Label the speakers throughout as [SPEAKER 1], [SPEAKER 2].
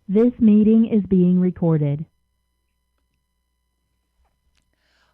[SPEAKER 1] This meeting is being recorded.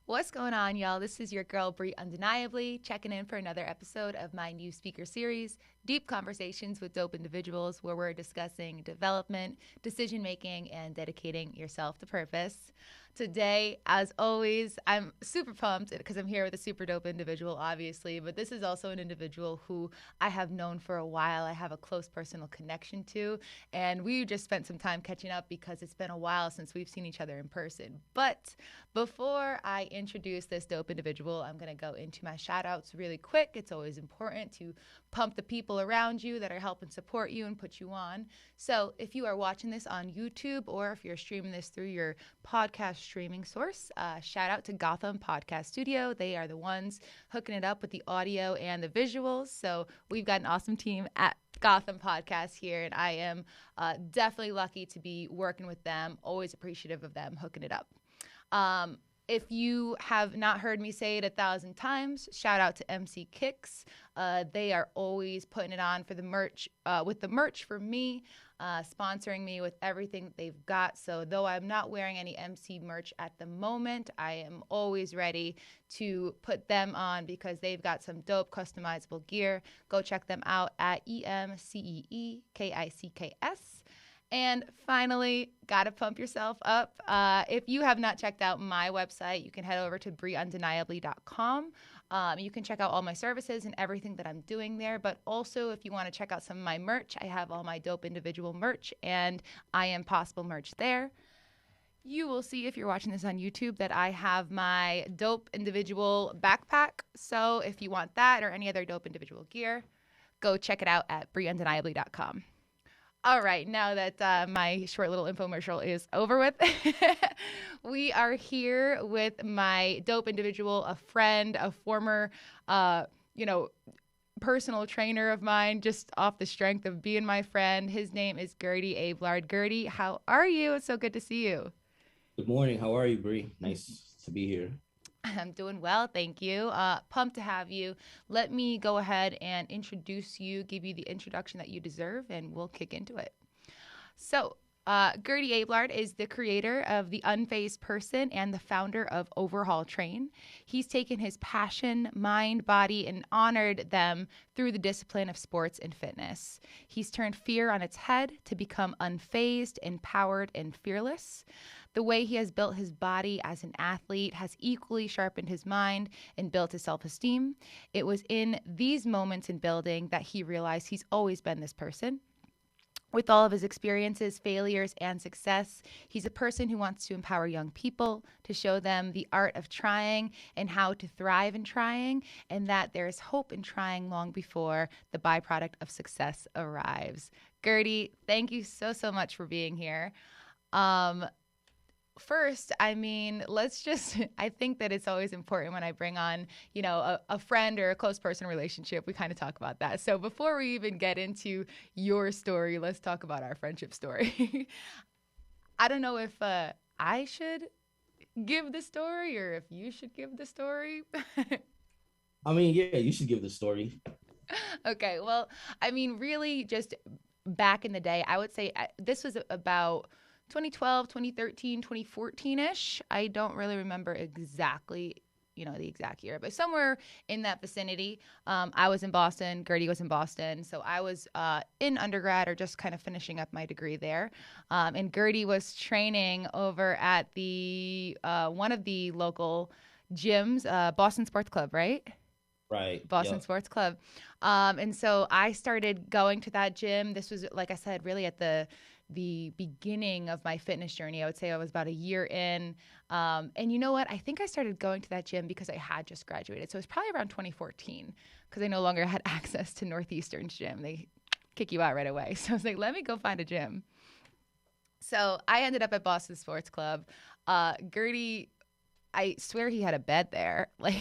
[SPEAKER 2] What's going on, y'all? This is your girl, Bree Undeniably, checking in for another episode of my new speaker series, Deep Conversations with Dope Individuals, where we're discussing development, decision making, and dedicating yourself to purpose. Today, as always, I'm super pumped because I'm here with a super dope individual, obviously, but this is also an individual who I have known for a while. I have a close personal connection to, and we just spent some time catching up because it's been a while since we've seen each other in person. But before I introduce this dope individual, I'm going to go into my shout outs really quick. It's always important to pump the people around you that are helping support you and put you on. So if you are watching this on YouTube or if you're streaming this through your podcast streaming source, shout out to Gotham Podcast Studio. They are the ones hooking it up with the audio and the visuals. So we've got an awesome team at Gotham Podcast here, and I am definitely lucky to be working with them. Always appreciative of them hooking it up. If you have not heard me say it 1,000 times, shout out to MC Kicks. They are always putting it on for the merch, with the merch for me, sponsoring me with everything that they've got. So though I'm not wearing any MC merch at the moment, I am always ready to put them on because they've got some dope customizable gear. Go check them out at EMCEEKICKS. And finally, gotta pump yourself up. If you have not checked out my website, you can head over to breeundeniably.com. You can check out all my services and everything that I'm doing there. But also, if you want to check out some of my merch, I have all my dope individual merch and I Am Possible merch there. You will see if you're watching this on YouTube that I have my dope individual backpack. So if you want that or any other dope individual gear, go check it out at breeundeniably.com. All right, now that my short little infomercial is over with, we are here with my dope individual, a friend, a former, personal trainer of mine, just off the strength of being my friend. His name is Gerdy Abelard. Gerdy, how are you? It's so good to see you.
[SPEAKER 3] Good morning. How are you, Bree? Nice to be here.
[SPEAKER 2] I'm doing well, thank you. Pumped to have you. Let me go ahead and introduce you, give you the introduction that you deserve, and we'll kick into it. So, Gerdy Abelard is the creator of the Unfazed person and the founder of Overhaul Train. He's taken his passion, mind, body, and honored them through the discipline of sports and fitness. He's turned fear on its head to become unfazed, empowered, and fearless. The way he has built his body as an athlete has equally sharpened his mind and built his self-esteem. It was in these moments in building that he realized he's always been this person. With all of his experiences, failures, and success, he's a person who wants to empower young people, to show them the art of trying and how to thrive in trying, and that there is hope in trying long before the byproduct of success arrives. Gerdy, thank you so much for being here. First, I mean, I think that it's always important when I bring on, a friend or a close person relationship, we kind of talk about that. So before we even get into your story, let's talk about our friendship story. I don't know if I should give the story or if you should give the story.
[SPEAKER 3] I mean, yeah, you should give the story.
[SPEAKER 2] Okay, well, I mean, really just back in the day, I would say this was about 2012, 2013, 2014-ish. I don't really remember exactly, the exact year, but somewhere in that vicinity. I was in Boston. Gerdy was in Boston. So I was in undergrad or just kind of finishing up my degree there. And Gerdy was training over at the one of the local gyms, Boston Sports Club, right?
[SPEAKER 3] Right.
[SPEAKER 2] Boston
[SPEAKER 3] Yep.
[SPEAKER 2] Sports Club. And so I started going to that gym. This was, like I said, really at the beginning of my fitness journey. I would say I was about a year in. And you know what? I think I started going to that gym because I had just graduated. So it was probably around 2014 because I no longer had access to Northeastern's gym. They kick you out right away. So I was like, let me go find a gym. So I ended up at Boston Sports Club. Gerdy, I swear he had a bed there. Like,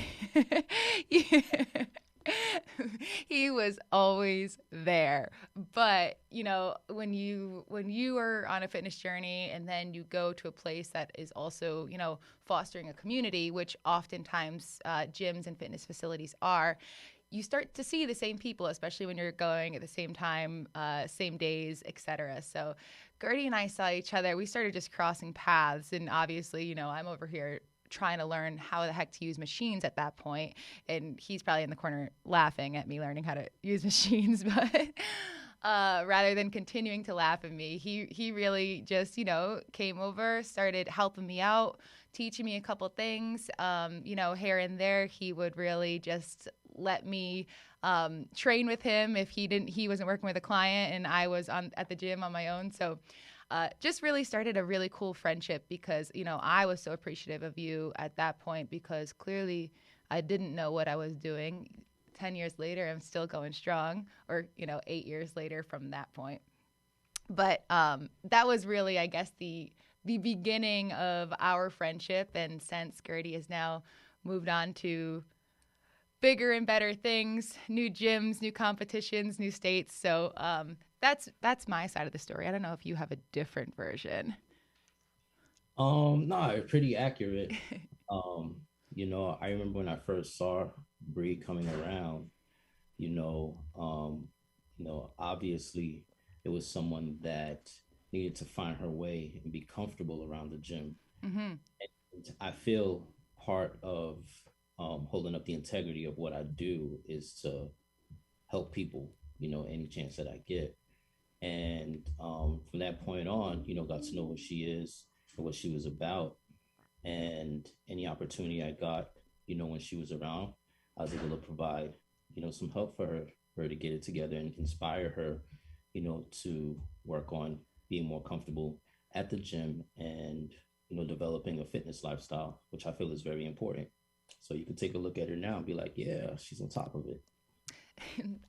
[SPEAKER 2] he was always there. But, when you are on a fitness journey and then you go to a place that is also, fostering a community, which oftentimes gyms and fitness facilities are, you start to see the same people, especially when you're going at the same time, same days, etc. So Gerdy and I saw each other. We started just crossing paths. And obviously, I'm over here trying to learn how the heck to use machines at that point. And he's probably in the corner laughing at me learning how to use machines. But rather than continuing to laugh at me, he really just, came over, started helping me out, teaching me a couple things, here and there. He would really just let me train with him if he wasn't working with a client and I was at the gym on my own. So just really started a really cool friendship because, I was so appreciative of you at that point because clearly I didn't know what I was doing. 10 years later, I'm still going strong, or, 8 years later from that point. But that was really, I guess, the beginning of our friendship. And since Gerdy has now moved on to bigger and better things, new gyms, new competitions, new states. So that's my side of the story. I don't know if you have a different version.
[SPEAKER 3] No, pretty accurate. I remember when I first saw Bree coming around, obviously it was someone that needed to find her way and be comfortable around the gym.
[SPEAKER 2] Mm-hmm.
[SPEAKER 3] And I feel part of holding up the integrity of what I do is to help people, any chance that I get. And from that point on, got to know who she is and what she was about. And any opportunity I got, when she was around, I was able to provide, some help for her to get it together and inspire her, to work on being more comfortable at the gym and, developing a fitness lifestyle, which I feel is very important. So you can take a look at her now and be like, yeah, she's on top of it.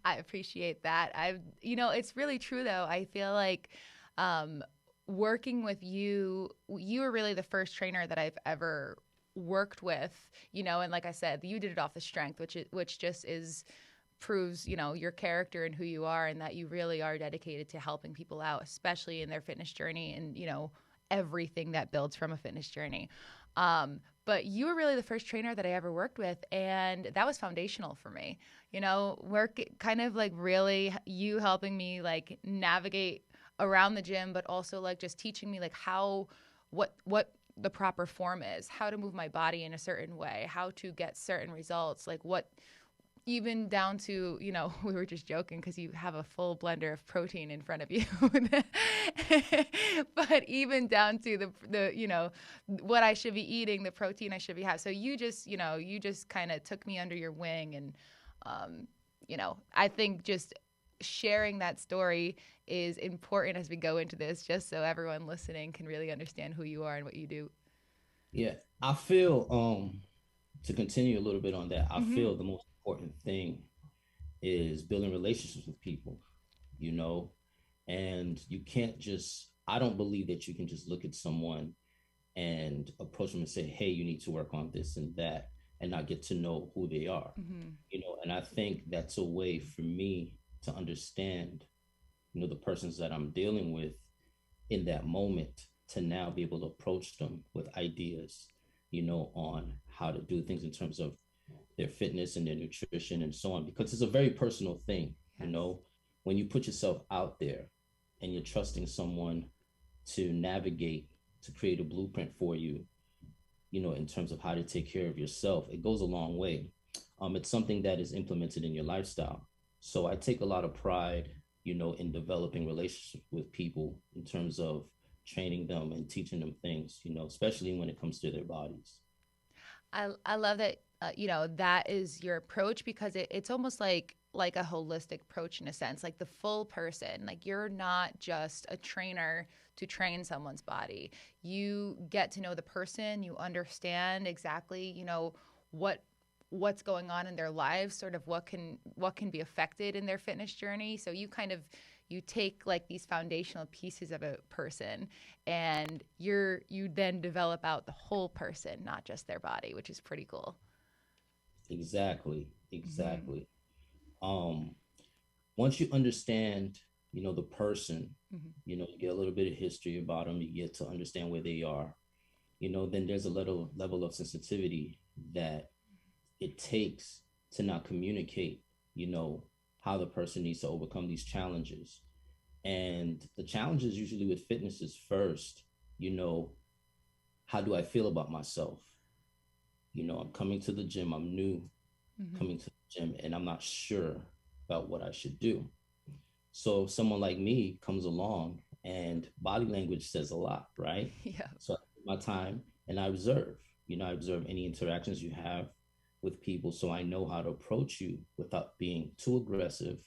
[SPEAKER 2] I appreciate that. It's really true though. I feel like working with you were really the first trainer that I've ever worked with, and like I said, you did it off the strength, which just proves, your character and who you are, and that you really are dedicated to helping people out, especially in their fitness journey and, everything that builds from a fitness journey. But you were really the first trainer that I ever worked with, and that was foundational for me. Work kind of like really you helping me like navigate around the gym, but also like just teaching me like what the proper form is, how to move my body in a certain way, how to get certain results, like what, even down to, we were just joking because you have a full blender of protein in front of you. But even down to the what I should be eating, the protein I should be having. So you just kind of took me under your wing. And, I think just sharing that story is important as we go into this, just so everyone listening can really understand who you are and what you do.
[SPEAKER 3] Yeah, I feel, to continue a little bit on that, I
[SPEAKER 2] Mm-hmm.
[SPEAKER 3] feel the most important thing is building relationships with people, and I don't believe that you can just look at someone and approach them and say, hey, you need to work on this and that, and not get to know who they are.
[SPEAKER 2] Mm-hmm.
[SPEAKER 3] And I think that's a way for me to understand, the persons that I'm dealing with in that moment, to now be able to approach them with ideas, on how to do things in terms of their fitness and their nutrition and so on, because it's a very personal thing.
[SPEAKER 2] Yes.
[SPEAKER 3] When you put yourself out there and you're trusting someone to navigate, to create a blueprint for you, in terms of how to take care of yourself, it goes a long way. It's something that is implemented in your lifestyle. So I take a lot of pride, in developing relationships with people in terms of training them and teaching them things, especially when it comes to their bodies.
[SPEAKER 2] I love that, that is your approach, because it's almost like a holistic approach in a sense, like the full person. Like you're not just a trainer to train someone's body. You get to know the person, you understand exactly, what's going on in their lives, sort of what can be affected in their fitness journey. So you take like these foundational pieces of a person, and you then develop out the whole person, not just their body, which is pretty cool.
[SPEAKER 3] Exactly.
[SPEAKER 2] Mm-hmm.
[SPEAKER 3] Exactly. Um, Once you understand, the person,
[SPEAKER 2] Mm-hmm.
[SPEAKER 3] you get a little bit of history about them, you get to understand where they are, then there's a little level of sensitivity that it takes to not communicate, you know, how the person needs to overcome these challenges. And the challenges usually with fitness is first, you know, how do I feel about myself? You know, I'm coming to the gym, I'm new
[SPEAKER 2] Mm-hmm.
[SPEAKER 3] coming to the gym, and I'm not sure about what I should do. So if someone like me comes along, and body language says a lot, right?
[SPEAKER 2] Yeah.
[SPEAKER 3] So I take my time and I observe, you know, I observe any interactions you have with people so I know how to approach you without being too aggressive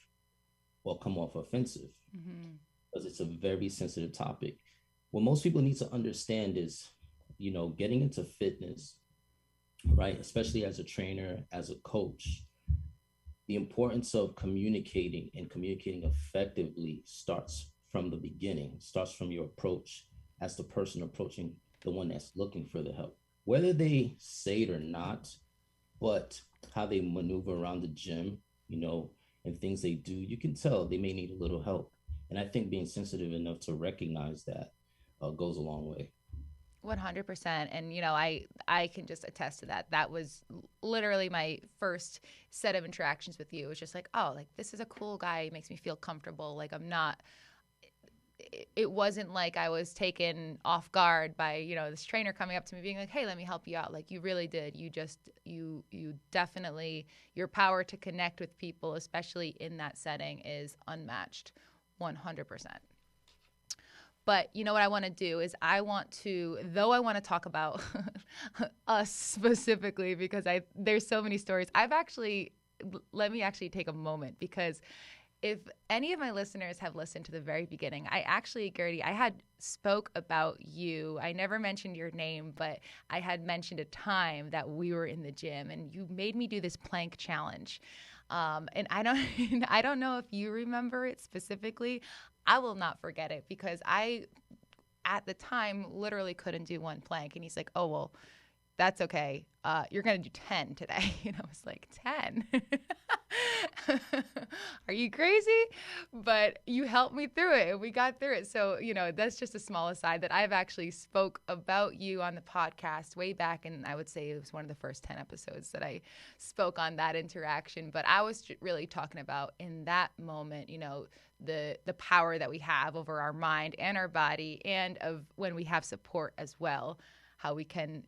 [SPEAKER 3] or come off offensive,
[SPEAKER 2] Mm-hmm.
[SPEAKER 3] because it's a very sensitive topic. What most people need to understand is, you know, getting into fitness, right? Especially as a trainer, as a coach, the importance of communicating and communicating effectively starts from the beginning, starts from your approach as the person approaching the one that's looking for the help. Whether they say it or not, but how they maneuver around the gym, you know, and things they do, you can tell they may need a little help. And I think being sensitive enough to recognize that goes a long way.
[SPEAKER 2] 100%. And I can just attest to that. That was literally my first set of interactions with you. It was just like, oh, like this is a cool guy. He makes me feel comfortable. Like I'm not it wasn't like I was taken off guard by, this trainer coming up to me being like, "Hey, let me help you out." Like you really did. You definitely, your power to connect with people, especially in that setting, is unmatched. 100%. But you know what I want to do is I want to talk about us specifically because there's so many stories. Let me actually take a moment because if any of my listeners have listened to the very beginning, Gerdy, I had spoke about you. I never mentioned your name, but I had mentioned a time that we were in the gym and you made me do this plank challenge. And I don't, I don't know if you remember it specifically. I will not forget it because at the time, literally couldn't do one plank. And he's like, "Oh, well, that's okay. You're going to do 10 today." And I was like, 10? Are you crazy? But you helped me through it and we got through it. So, that's just a small aside that I've actually spoke about you on the podcast way back. And I would say it was one of the first 10 episodes that I spoke on that interaction. But I was really talking about in that moment, the power that we have over our mind and our body and of when we have support as well, how we can,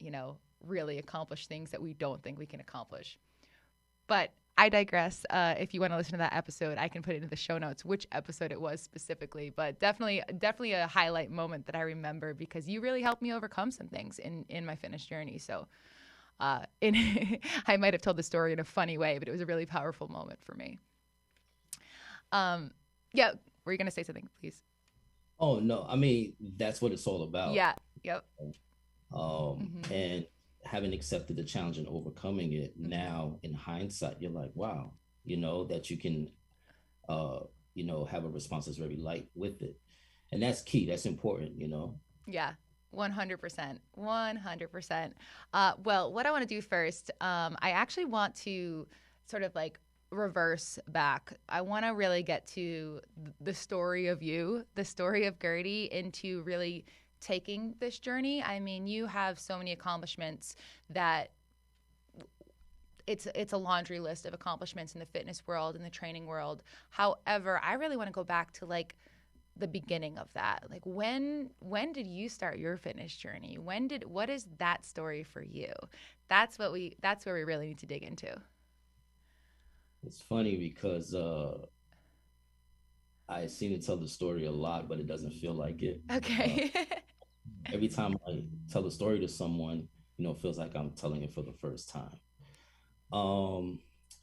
[SPEAKER 2] really accomplish things that we don't think we can accomplish. But I digress. If you want to listen to that episode, I can put it in the show notes which episode it was specifically. But definitely a highlight moment that I remember because you really helped me overcome some things in my fitness journey. So I might have told the story in a funny way, but it was a really powerful moment for me. Yeah, were you going to say something, please?
[SPEAKER 3] Oh no, I mean that's what it's all about.
[SPEAKER 2] Yeah. Yep.
[SPEAKER 3] And having accepted the challenge and overcoming it, now in hindsight, you're like, wow, that you can, have a response that's very light with it. And that's key. That's important.
[SPEAKER 2] Yeah. 100%. 100%. Well, what I want to do first, I actually want to sort of like reverse back. I want to really get to the story of you, the story of Gerdy, into really taking this journey. I mean, you have so many accomplishments that it's a laundry list of accomplishments in the fitness world, in the training world. However, I really want to go back to like the beginning of that. Like when did you start your fitness journey? What is that story for you? That's where we really need to dig into.
[SPEAKER 3] It's funny because I seem to tell the story a lot, but it doesn't feel like it.
[SPEAKER 2] Okay.
[SPEAKER 3] Every time I tell a story to someone, it feels like I'm telling it for the first time.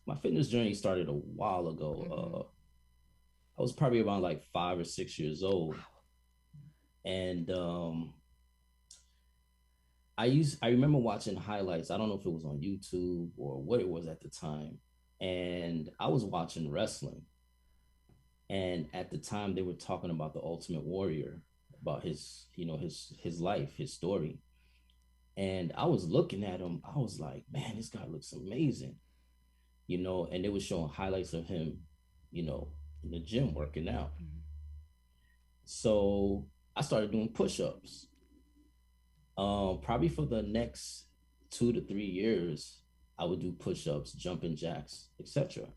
[SPEAKER 3] My fitness journey started a while ago. I was probably around like 5 or 6 years old. And I remember watching highlights. I don't know if it was on YouTube or what it was at the time. And I was watching wrestling. And at the time they were talking about the Ultimate Warrior, about his life, his story. And I was looking at him, I was like, man, this guy looks amazing. And they were showing highlights of him, in the gym working out. So I started doing push-ups. Probably for the next 2 to 3 years, I would do push-ups, jumping jacks, etc.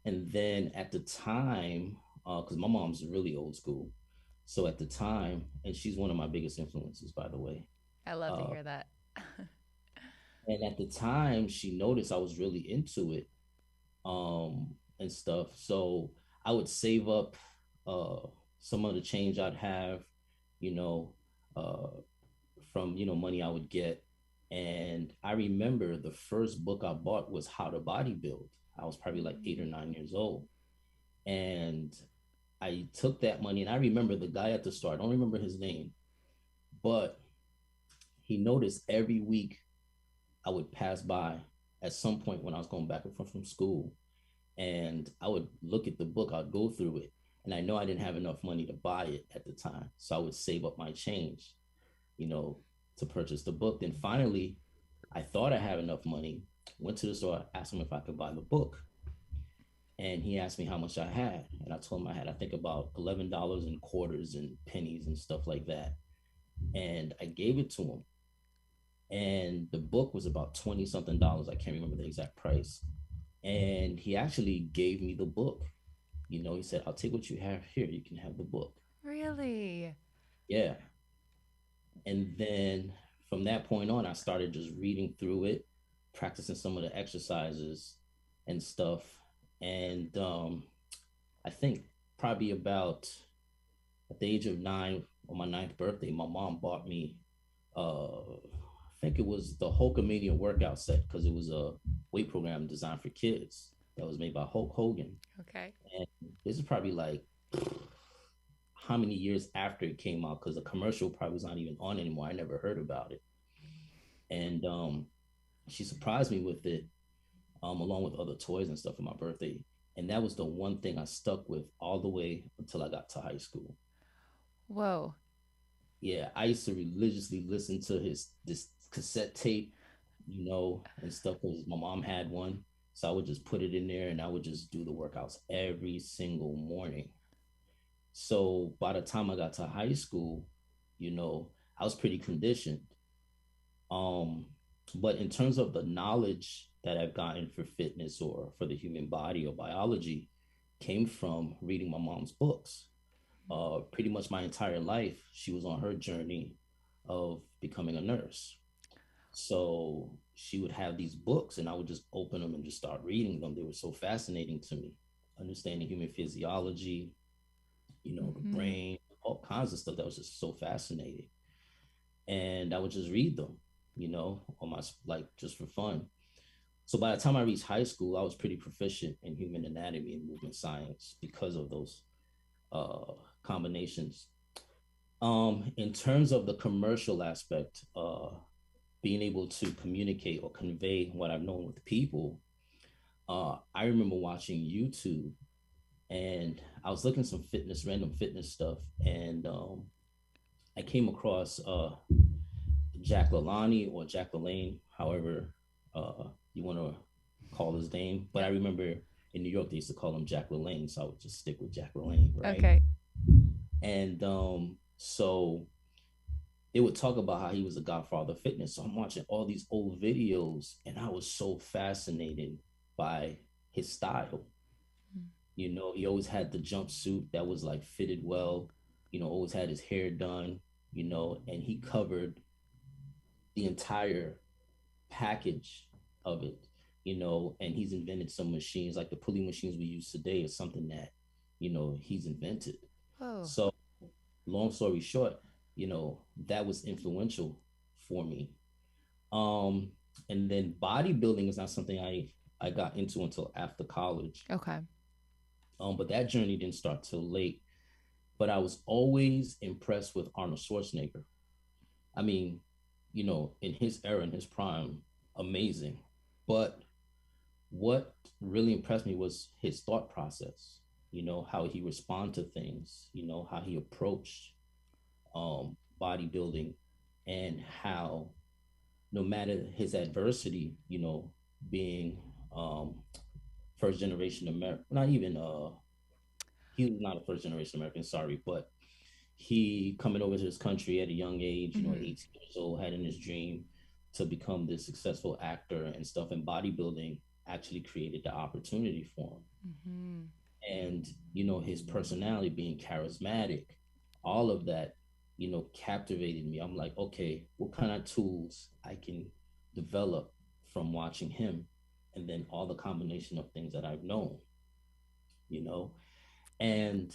[SPEAKER 3] And then at the time, because my mom's really old school, so at the time, and she's one of my biggest influences, by the way.
[SPEAKER 2] I love to
[SPEAKER 3] Uh,
[SPEAKER 2] hear that.
[SPEAKER 3] and at the time, she noticed I was really into it, and stuff. So I would save up uh, some of the change I'd have, you know, uh, from money I would get. And I remember the first book I bought was How to Bodybuild. I was probably like 8 or 9 years old, and I took that money. And I remember the guy at the store. I don't remember his name, but he noticed every week I would pass by at some point when I was going back and forth from school, and I would look at the book, I'd go through it, and I know I didn't have enough money to buy it at the time. So I would save up my change, you know, to purchase the book. Then finally, I thought I had enough money, went to the store, asked him if I could buy the book. And he asked me how much I had. And I told him I had, I think, about $11 in quarters and pennies and stuff like that. And I gave it to him. And the book was about 20 something dollars. I can't remember the exact price. And he actually gave me the book. He said, I'll take what you have here. You can have the book.
[SPEAKER 2] Really?
[SPEAKER 3] Yeah. And then from that point on, I started just reading through it, practicing some of the exercises and stuff. And I think probably about at the age of 9, on my ninth birthday, my mom bought me, I think it was the Hulkamania workout set, because it was a weight program designed for kids that was made by Hulk Hogan.
[SPEAKER 2] Okay.
[SPEAKER 3] And this is probably like how many years after it came out, because the commercial probably was not even on anymore. I never heard about it. And she surprised me with it, along with other toys and stuff for my birthday. And that was the one thing I stuck with all the way until I got to high school.
[SPEAKER 2] Whoa.
[SPEAKER 3] Yeah, I used to religiously listen to this cassette tape, and stuff, because my mom had one. So I would just put it in there and I would just do the workouts every single morning. So by the time I got to high school, I was pretty conditioned. Um, but in terms of the knowledge that I've gotten for fitness or for the human body or biology, came from reading my mom's books. Pretty much my entire life, she was on her journey of becoming a nurse. So she would have these books, and I would just open them and just start reading them. They were so fascinating to me, understanding human physiology, the brain, all kinds of stuff that was just so fascinating. And I would just read them, on my, like, just for fun. So by the time I reached high school, I was pretty proficient in human anatomy and movement science because of those combinations. In terms of the commercial aspect, being able to communicate or convey what I've known with people, I remember watching YouTube, and I was looking some random fitness stuff, and I came across Jack LaLanne, or Jack LaLanne, however you want to call his name. But I remember in New York they used to call him Jack LaLanne, so I would just stick with Jack LaLanne, right?
[SPEAKER 2] Okay.
[SPEAKER 3] And so they would talk about how he was a godfather of fitness. So I'm watching all these old videos, and I was so fascinated by his style. He always had the jumpsuit that was like fitted well, always had his hair done, and he covered the entire package of it, and he's invented some machines like the pulley machines we use today is something that, he's invented.
[SPEAKER 2] Whoa.
[SPEAKER 3] So long story short, that was influential for me. Um, and then bodybuilding is not something I got into until after college.
[SPEAKER 2] Okay.
[SPEAKER 3] But that journey didn't start till late. But I was always impressed with Arnold Schwarzenegger. I mean, in his era, in his prime, amazing. But what really impressed me was his thought process, how he responded to things, how he approached bodybuilding, and how no matter his adversity, being first generation American, not even he was not a first generation American, sorry, but he coming over to this country at a young age, at 18 years old, had in his dream to become this successful actor and stuff, and bodybuilding actually created the opportunity for him. his personality being charismatic, all of that, captivated me. I'm like, okay, what kind of tools I can develop from watching him, and then all the combination of things that I've known, you know, and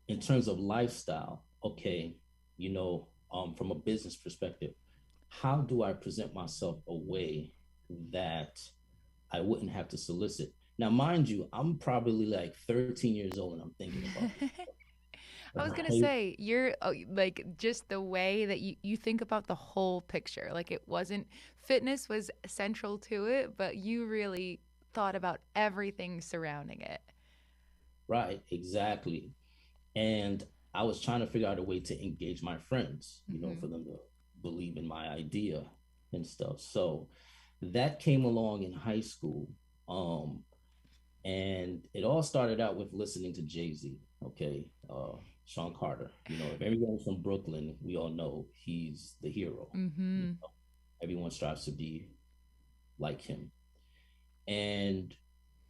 [SPEAKER 3] in terms of lifestyle, okay, from a business perspective, how do I present myself a way that I wouldn't have to solicit? Now, mind you, I'm probably like 13 years old and I'm thinking about this.
[SPEAKER 2] I was gonna
[SPEAKER 3] Right?
[SPEAKER 2] say you're like just the way that you think about the whole picture. Like it wasn't fitness was central to it, but you really thought about everything surrounding it.
[SPEAKER 3] Right, exactly. And I was trying to figure out a way to engage my friends,
[SPEAKER 2] Hmm.
[SPEAKER 3] for them to believe in my idea and stuff. So that came along in high school. Um, and it all started out with listening to Jay-Z, okay, Sean Carter. If everyone's from Brooklyn, we all know he's the hero. You
[SPEAKER 2] Hmm.
[SPEAKER 3] know, everyone strives to be like him. And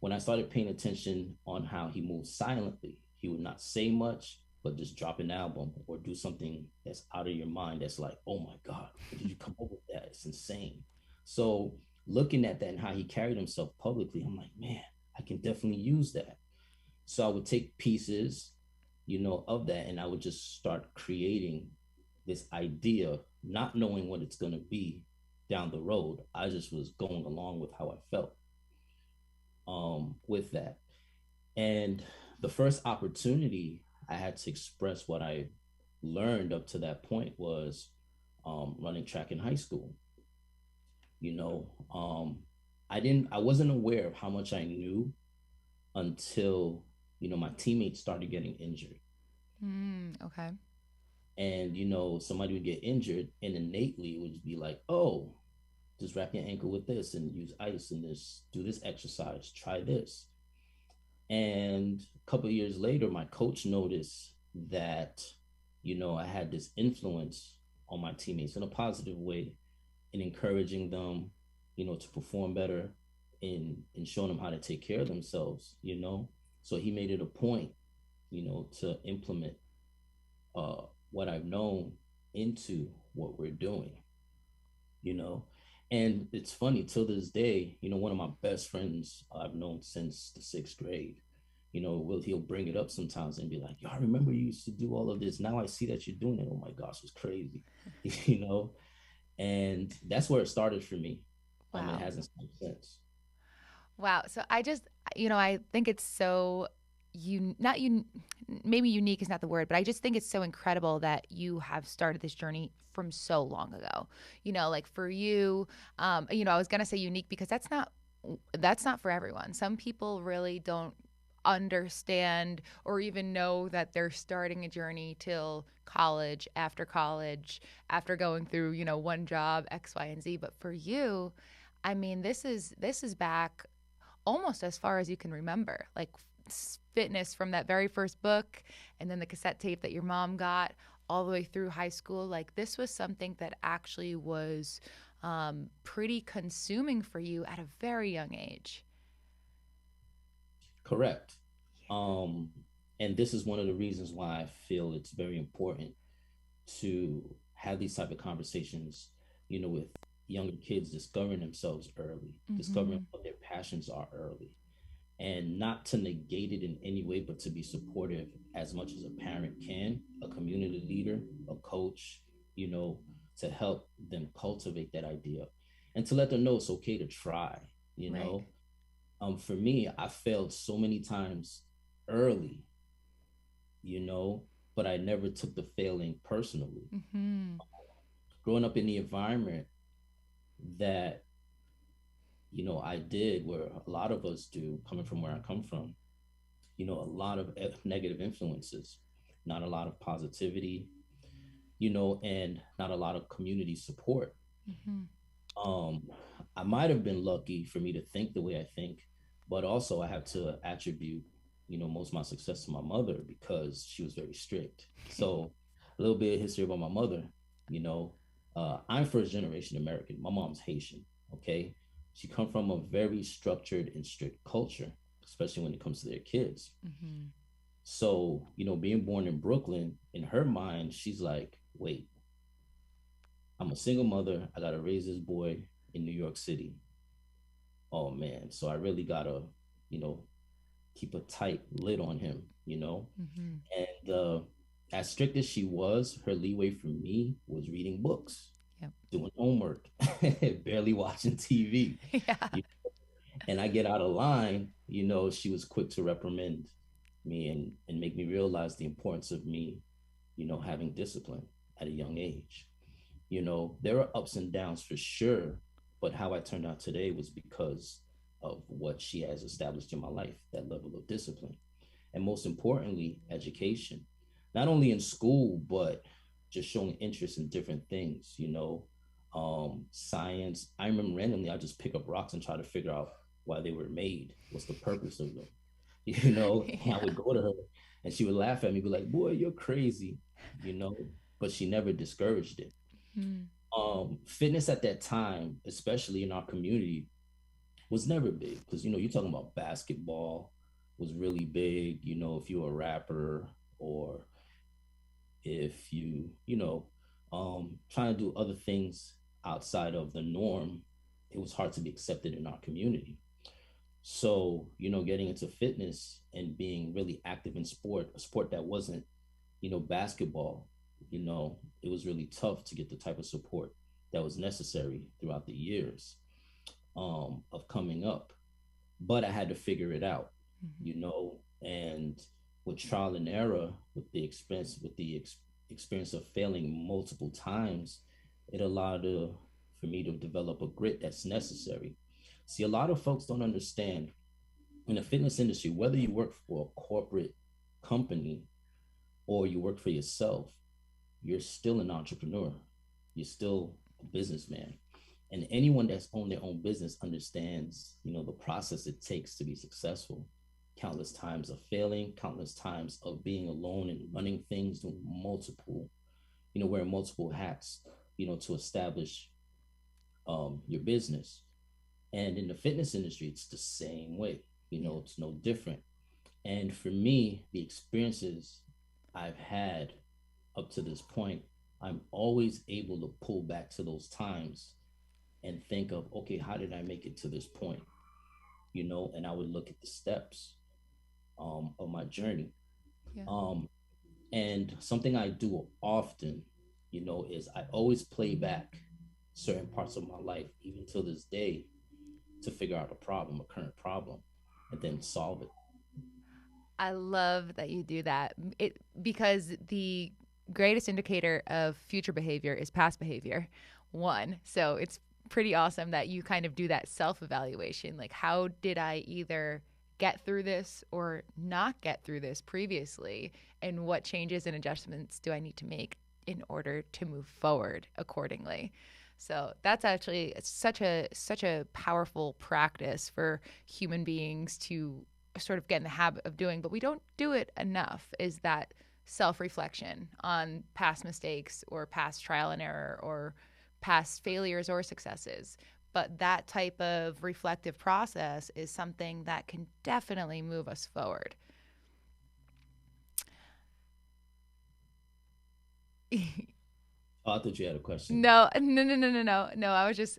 [SPEAKER 3] when I started paying attention on how he moved silently, he would not say much, but just drop an album or do something that's out of your mind. That's like, oh my God, where did you come up with that? It's insane. So looking at that and how he carried himself publicly, I'm like, man, I can definitely use that. So I would take pieces, of that, and I would just start creating this idea, not knowing what it's going to be down the road. I just was going along with how I felt with that. And the first opportunity I had to express what I learned up to that point was running track in high school. You know, I wasn't aware of how much I knew until, my teammates started getting injured.
[SPEAKER 2] Mm, okay.
[SPEAKER 3] And, somebody would get injured and innately it would be like, oh, just wrap your ankle with this and use ice and this, do this exercise, try this. And a couple of years later, my coach noticed that, I had this influence on my teammates in a positive way, in encouraging them, to perform better, in showing them how to take care of themselves. So he made it a point, to implement uh, what I've known into what we're doing, you know. And it's funny till this day, one of my best friends I've known since the sixth grade, he'll bring it up sometimes and be like, "Yo, I remember you used to do all of this. Now I see that you're doing it. Oh my gosh, it's crazy," you know. And that's where it started for me. It
[SPEAKER 2] Wow.
[SPEAKER 3] hasn't stopped since.
[SPEAKER 2] Wow. So I just, I think it's so not maybe unique is not the word, but I just think it's so incredible that you have started this journey from so long ago. Like for you, I was gonna say unique because that's not for everyone. Some people really don't understand or even know that they're starting a journey till college, after going through, one job, X, Y, and Z. But for you, I mean, this is back almost as far as you can remember, like fitness from that very first book and then the cassette tape that your mom got all the way through high school. Like this was something that actually was pretty consuming for you at a very young age.
[SPEAKER 3] Correct. Um, and this is one of the reasons why I feel it's very important to have these type of conversations, with younger kids discovering themselves early, discovering
[SPEAKER 2] Mm-hmm.
[SPEAKER 3] what their passions are early, and not to negate it in any way, but to be supportive as much as a parent can, a community leader, a coach, you know, to help them cultivate that idea and to let them know it's okay to try, you
[SPEAKER 2] Right.
[SPEAKER 3] know. For me, I failed so many times early, but I never took the failing personally.
[SPEAKER 2] Mm-hmm.
[SPEAKER 3] Growing up in the environment that, I did, where a lot of us do, coming from where I come from, a lot of negative influences, not a lot of positivity, and not a lot of community support.
[SPEAKER 2] Mm-hmm.
[SPEAKER 3] Um, I might have been lucky for me to think the way I think, but also I have to attribute, most of my success to my mother because she was very strict. So a little bit of history about my mother, you know, I'm first generation American. My mom's Haitian. Okay. She come from a very structured and strict culture, especially when it comes to their kids.
[SPEAKER 2] Mm-hmm.
[SPEAKER 3] So, being born in Brooklyn, in her mind, she's like, wait, I'm a single mother. I got to raise this boy in New York City. Oh, man. So I really got to, you know, keep a tight lid on him.
[SPEAKER 2] Mm-hmm.
[SPEAKER 3] And as strict as she was, her leeway for me was reading books,
[SPEAKER 2] Yep.
[SPEAKER 3] doing homework, barely watching TV.
[SPEAKER 2] Yeah.
[SPEAKER 3] And I get out of line, she was quick to reprimand me and make me realize the importance of me, having discipline at a young age. There are ups and downs for sure, but how I turned out today was because of what she has established in my life, that level of discipline. And most importantly, education, not only in school, but just showing interest in different things, science. I remember randomly, I just pick up rocks and try to figure out why they were made. What's the purpose of them? And I
[SPEAKER 2] Yeah.
[SPEAKER 3] would go to her and she would laugh at me, be like, boy, you're crazy, you know, but she never discouraged it.
[SPEAKER 2] Mm.
[SPEAKER 3] Fitness at that time, especially in our community, was never big because you're talking about basketball was really big. If you were a rapper or if you trying to do other things outside of the norm, it was hard to be accepted in our community. So getting into fitness and being really active in sport, a sport that wasn't basketball, it was really tough to get the type of support that was necessary throughout the years of coming up. But I had to figure it out,
[SPEAKER 2] Mm-hmm.
[SPEAKER 3] and with trial and error, with the experience of failing multiple times, it allowed for me to develop a grit that's necessary. See, a lot of folks don't understand in the fitness industry, whether you work for a corporate company or you work for yourself, you're still an entrepreneur. You're still a businessman. And anyone that's owned their own business understands, the process it takes to be successful. Countless times of failing, countless times of being alone and running things, doing multiple, wearing multiple hats, to establish your business. And in the fitness industry, it's the same way.
[SPEAKER 2] Yeah.
[SPEAKER 3] It's no different. And for me, the experiences I've had up to this point, I'm always able to pull back to those times and think of, okay, how did I make it to this point? And I would look at the steps of my journey.
[SPEAKER 2] Yeah.
[SPEAKER 3] Um, and something I do often, is I always play back certain parts of my life, even till this day, to figure out a current problem, and then solve it.
[SPEAKER 2] I love that you do that. Because the greatest indicator of future behavior is past behavior. One. So it's pretty awesome that you kind of do that self-evaluation. Like, how did I either get through this or not get through this previously, and what changes and adjustments do I need to make in order to move forward accordingly? So that's actually such a powerful practice for human beings to sort of get in the habit of doing, but we don't do it enough, is that self-reflection on past mistakes or past trial and error or past failures or successes. But that type of reflective process is something that can definitely move us forward.
[SPEAKER 3] Oh, I thought you had a question.
[SPEAKER 2] No, no, no, no, no, no, no. I was just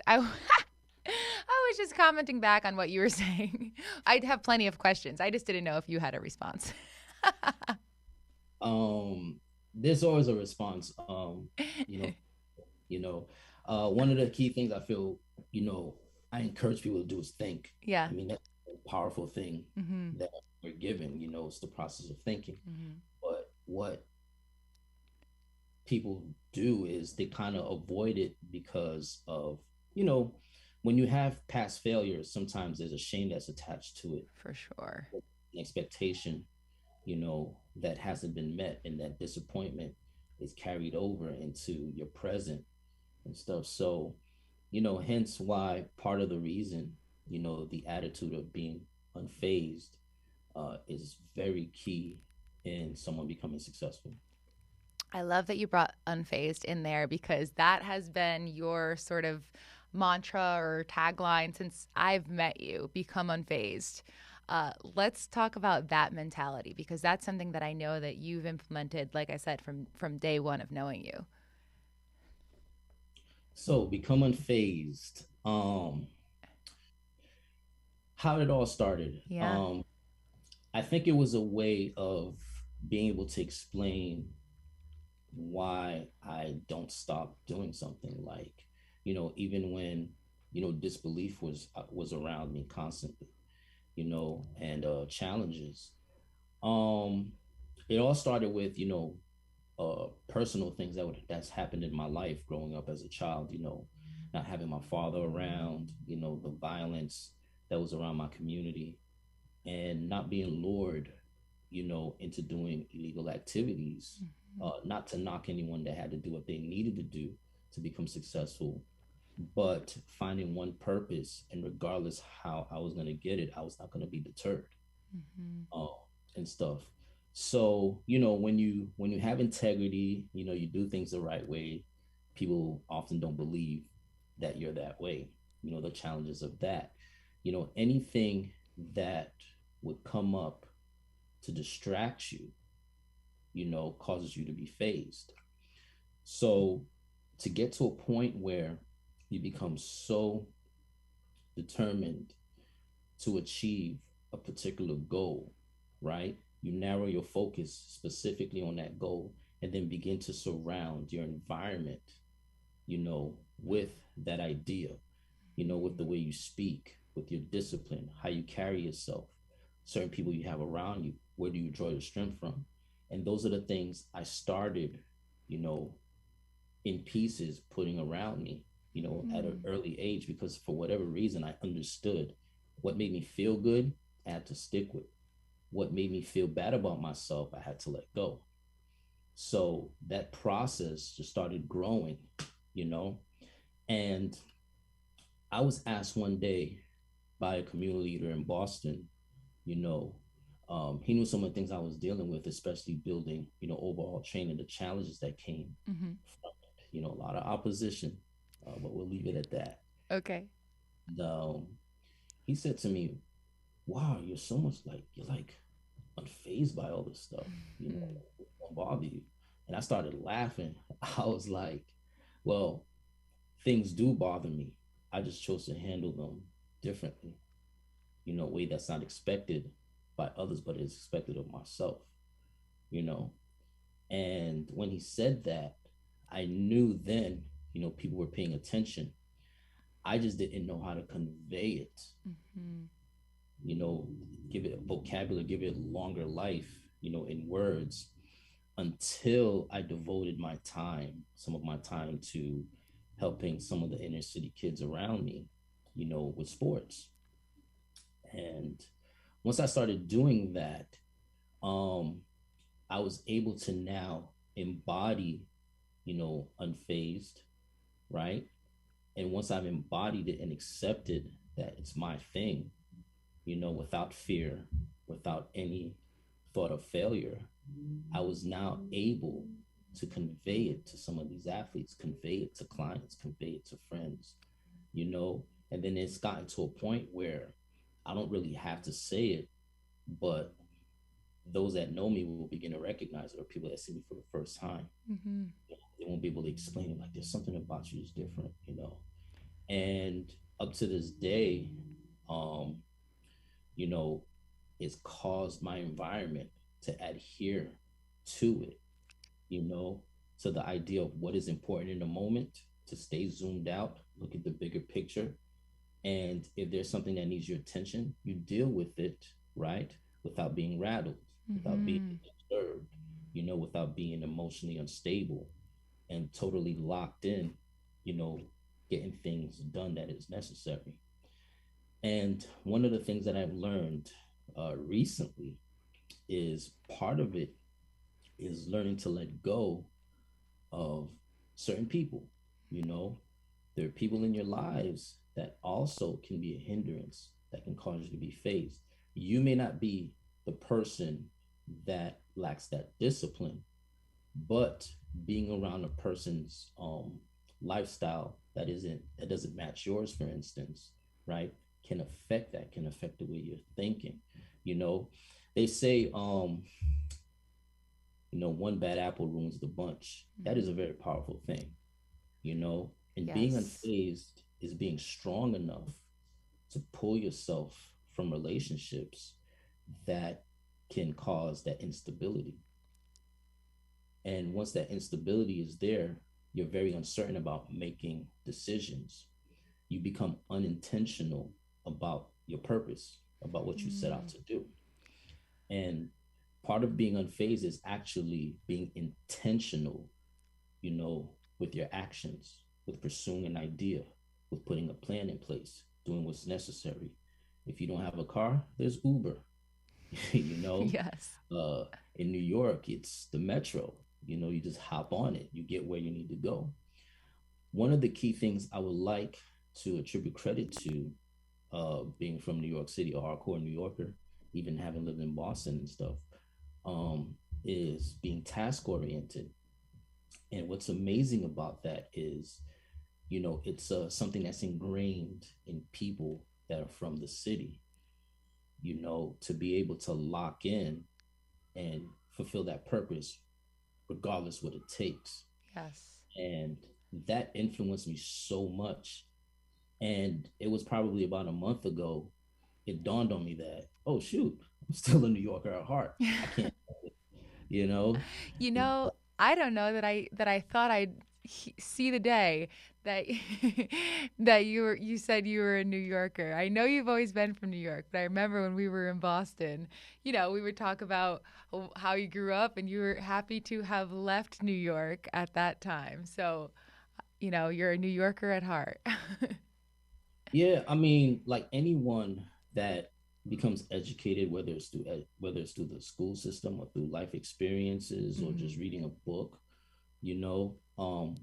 [SPEAKER 2] commenting back on what you were saying. I'd have plenty of questions. I just didn't know if you had a response.
[SPEAKER 3] There's always a response. You know, one of the key things I feel, I encourage people to do is think.
[SPEAKER 2] Yeah.
[SPEAKER 3] I mean, that's a powerful thing
[SPEAKER 2] Mm-hmm.
[SPEAKER 3] that we're given, it's the process of thinking.
[SPEAKER 2] Mm-hmm.
[SPEAKER 3] But what people do is they kind of avoid it because of, when you have past failures, sometimes there's a shame that's attached to it,
[SPEAKER 2] For sure.
[SPEAKER 3] an expectation, that hasn't been met, and that disappointment is carried over into your present and stuff. So, hence why part of the reason, the attitude of being unfazed is very key in someone becoming successful.
[SPEAKER 2] I love that you brought unfazed in there, because that has been your sort of mantra or tagline since I've met you: become unfazed. Let's talk about that mentality, because that's something that I know that you've implemented, like I said, from day one of knowing you.
[SPEAKER 3] So become unfazed. How it all started.
[SPEAKER 2] Yeah.
[SPEAKER 3] I think it was a way of being able to explain why I don't stop doing something. Like, even when, disbelief was around me constantly, and challenges. Um, it all started with, personal things that's happened in my life growing up as a child, not having my father around, the violence that was around my community, and not being lured, into doing illegal activities. Not to knock anyone that had to do what they needed to do to become successful, but finding one purpose, and regardless how I was going to get it, I was not going to be deterred,
[SPEAKER 2] Mm-hmm.
[SPEAKER 3] uh, and stuff. So, when you have integrity, you do things the right way. People often don't believe that you're that way. The challenges of that. Anything that would come up to distract you, causes you to be phased. So to get to a point where you become so determined to achieve a particular goal, right? You narrow your focus specifically on that goal, and then begin to surround your environment, with that idea, with the way you speak, with your discipline, how you carry yourself, certain people you have around you, where do you draw your strength from? And those are the things I started, you know, in pieces putting around me, at an
[SPEAKER 2] Mm.
[SPEAKER 3] early age, because for whatever reason, I understood what made me feel good, I had to stick with. What made me feel bad about myself, I had to let go. So that process just started growing, you know, and I was asked one day by a community leader in Boston, you know, he knew some of the things I was dealing with, especially building, Overhaul Train and the challenges that came
[SPEAKER 2] Mm-hmm.
[SPEAKER 3] from it. A lot of opposition, but we'll leave it at that.
[SPEAKER 2] Okay.
[SPEAKER 3] And, he said to me, "Wow, you're like unfazed by all this stuff.
[SPEAKER 2] Mm.
[SPEAKER 3] It won't bother you." And I started laughing. I was like, "Well, things do bother me. I just chose to handle them differently, a way that's not expected by others, but is expected of myself, you know." And when he said that, I knew then, people were paying attention. I just didn't know how to convey it,
[SPEAKER 2] Mm-hmm.
[SPEAKER 3] you know, give it a vocabulary, give it longer life, in words, until I devoted my time, some of my time, to helping some of the inner city kids around me, with sports. And once I started doing that, um, I was able to now embody, unfazed, right? And once I've embodied it and accepted that it's my thing, without fear, without any thought of failure, I was now able to convey it to some of these athletes, convey it to clients, convey it to friends, and then it's gotten to a point where I don't really have to say it, but those that know me will begin to recognize it, or people that see me for the first time.
[SPEAKER 2] Mm-hmm.
[SPEAKER 3] They won't be able to explain it, like there's something about you that's different. And up to this day, um, you know, it's caused my environment to adhere to it, you know, to the idea of what is important in the moment, to stay zoomed out, look at the bigger picture. And if there's something that needs your attention, you deal with it, right? Without being rattled, without being
[SPEAKER 2] Mm-hmm.
[SPEAKER 3] disturbed, without being emotionally unstable and totally locked in, you know, getting things done that is necessary. And one of the things that I've learned recently is part of it is learning to let go of certain people. You know, there are people in your lives that also can be a hindrance, that can cause you to be phased. You may not be the person that lacks that discipline, but being around a person's lifestyle that doesn't match yours, for instance, right, can affect the way you're thinking. You know, they say, one bad apple ruins the bunch. That is a very powerful thing, and being
[SPEAKER 2] Yes.
[SPEAKER 3] unfazed is being strong enough to pull yourself from relationships that can cause that instability. And once that instability is there, you're very uncertain about making decisions. You become unintentional about your purpose, about what you set out
[SPEAKER 2] Mm.
[SPEAKER 3] to do. And part of being unfazed is actually being intentional, with your actions, with pursuing an idea, with putting a plan in place, doing what's necessary. If you don't have a car, there's Uber. you know,
[SPEAKER 2] Yes.
[SPEAKER 3] uh, in New York, it's the metro. You just hop on it, you get where you need to go. One of the key things I would like to attribute credit to, being from New York City, a hardcore New Yorker, even having lived in Boston and stuff, is being task oriented. And what's amazing about that is, it's something that's ingrained in people that are from the city, to be able to lock in and fulfill that purpose, regardless what it takes.
[SPEAKER 2] Yes.
[SPEAKER 3] And that influenced me so much. And it was probably about a month ago, it dawned on me that, oh, shoot, I'm still a New Yorker at heart. I can't, you know?
[SPEAKER 2] You know, I don't know that I thought I'd see the day that that you said you were a New Yorker. I know you've always been from New York, but I remember when we were in Boston, we would talk about how you grew up and you were happy to have left New York at that time. So, you're a New Yorker at heart.
[SPEAKER 3] Yeah, I mean, like anyone that becomes educated, whether it's through the school system or through life experiences or just
[SPEAKER 2] Mhm.
[SPEAKER 3] reading a book,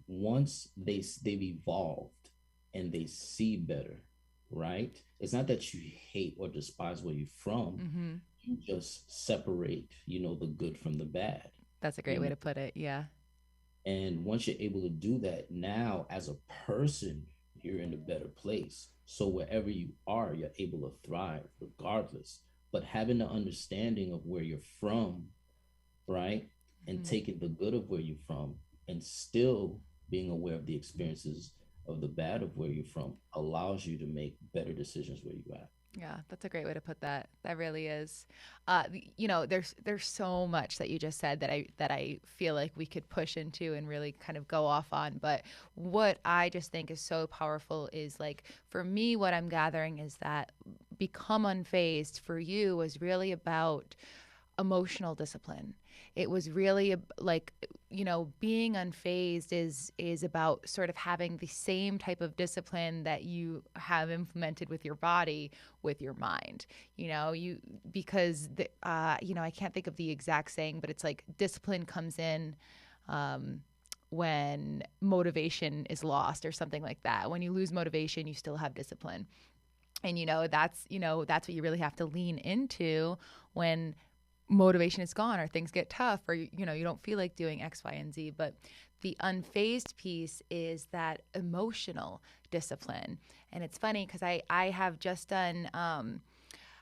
[SPEAKER 3] once they've evolved and they see better, right? It's not that you hate or despise where you're from,
[SPEAKER 2] Mhm.
[SPEAKER 3] you just separate, the good from the bad,
[SPEAKER 2] That's a great
[SPEAKER 3] you
[SPEAKER 2] way
[SPEAKER 3] know.
[SPEAKER 2] to put it. Yeah.
[SPEAKER 3] And once you're able to do that, now as a person, you're in a better place. So wherever you are, you're able to thrive regardless. But having the understanding of where you're from, right? And
[SPEAKER 2] Mhm.
[SPEAKER 3] taking the good of where you're from and still being aware of the experiences of the bad of where you're from allows you to make better decisions where you're at.
[SPEAKER 2] Yeah, that's a great way to put that. That really is. There's so much that you just said that I feel like we could push into and really kind of go off on. But what I just think is so powerful is like for me, what I'm gathering is that become unfazed for you was really about emotional discipline. It was really like being unfazed is about sort of having the same type of discipline that you have implemented with your body with your mind. You because I can't think of the exact saying, but it's like discipline comes in when motivation is lost or something like that. When you lose motivation, you still have discipline. And that's what you really have to lean into when motivation is gone or things get tough or you don't feel like doing X, Y, and Z. But the unfazed piece is that emotional discipline. And it's funny because I have just done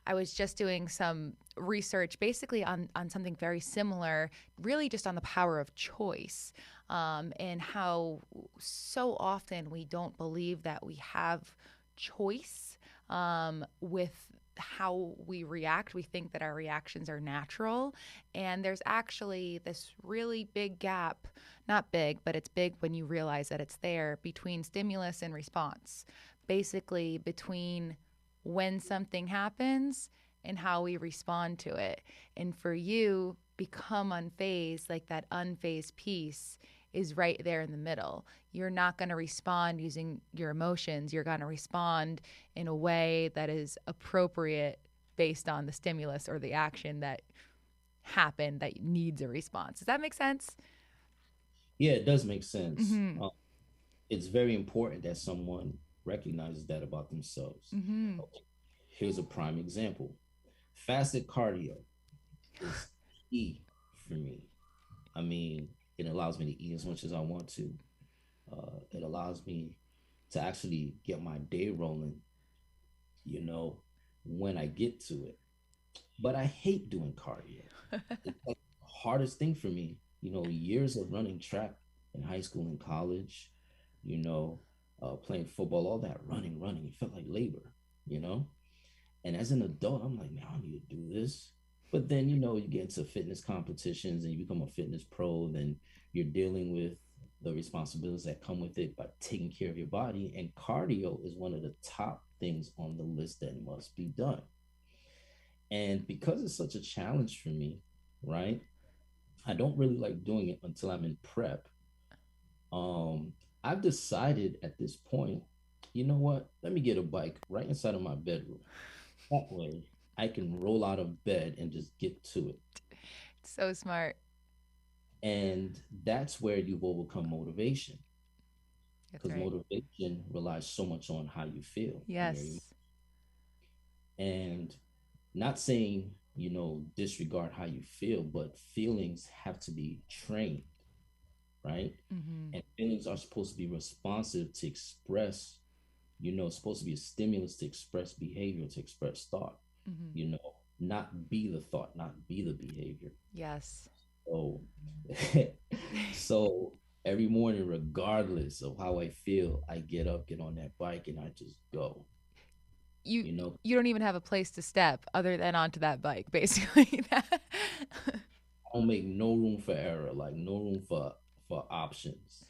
[SPEAKER 2] I was just doing some research basically on something very similar, really just on the power of choice, and how so often we don't believe that we have choice with how we react. We think that our reactions are natural. And there's actually this really big gap, not big, but it's big when you realize that it's there between stimulus and response. Basically, between when something happens and how we respond to it. And for you, become unfazed, like that unfazed piece is right there in the middle. You're not going to respond using your emotions. You're going to respond in a way that is appropriate based on the stimulus or the action that happened that needs a response. Does that make sense?
[SPEAKER 3] Yeah, it does make sense.
[SPEAKER 2] Mm-hmm.
[SPEAKER 3] It's very important that someone recognizes that about themselves.
[SPEAKER 2] Mm-hmm.
[SPEAKER 3] Okay, here's a prime example. Fasted cardio is key for me. I mean, it allows me to eat as much as I want to. It allows me to actually get my day rolling, you know, when I get to it. but I hate doing cardio. It's like the hardest thing for me. Years of running track in high school and college, you know, playing football, all that running, it felt like labor, you know? And as an adult, I'm like, man, I don't need to do this. But then, you get into fitness competitions and you become a fitness pro, then you're dealing with the responsibilities that come with it by taking care of your body. And cardio is one of the top things on the list that must be done. And because it's such a challenge for me, right? I don't really like doing it until I'm in prep. Um, I've decided at this point, you know what? Let me get a bike right inside of my bedroom. That way, I can roll out of bed and just get to it.
[SPEAKER 2] So smart.
[SPEAKER 3] And that's where you've overcome motivation,
[SPEAKER 2] That's
[SPEAKER 3] because
[SPEAKER 2] right.
[SPEAKER 3] motivation relies so much on how you feel and
[SPEAKER 2] Yes.
[SPEAKER 3] and not saying, disregard how you feel, but feelings have to be trained, right?
[SPEAKER 2] Mm-hmm.
[SPEAKER 3] And feelings are supposed to be responsive to express, supposed to be a stimulus to express behavior, to express thought,
[SPEAKER 2] Mm-hmm.
[SPEAKER 3] you know, not be the thought, not be the behavior.
[SPEAKER 2] Yes.
[SPEAKER 3] So, so every morning, regardless of how I feel, I get up, get on that bike, and I just go.
[SPEAKER 2] you
[SPEAKER 3] You know,
[SPEAKER 2] you don't even have a place to step other than onto that bike, basically.
[SPEAKER 3] I don't make no room for error, like no room for options.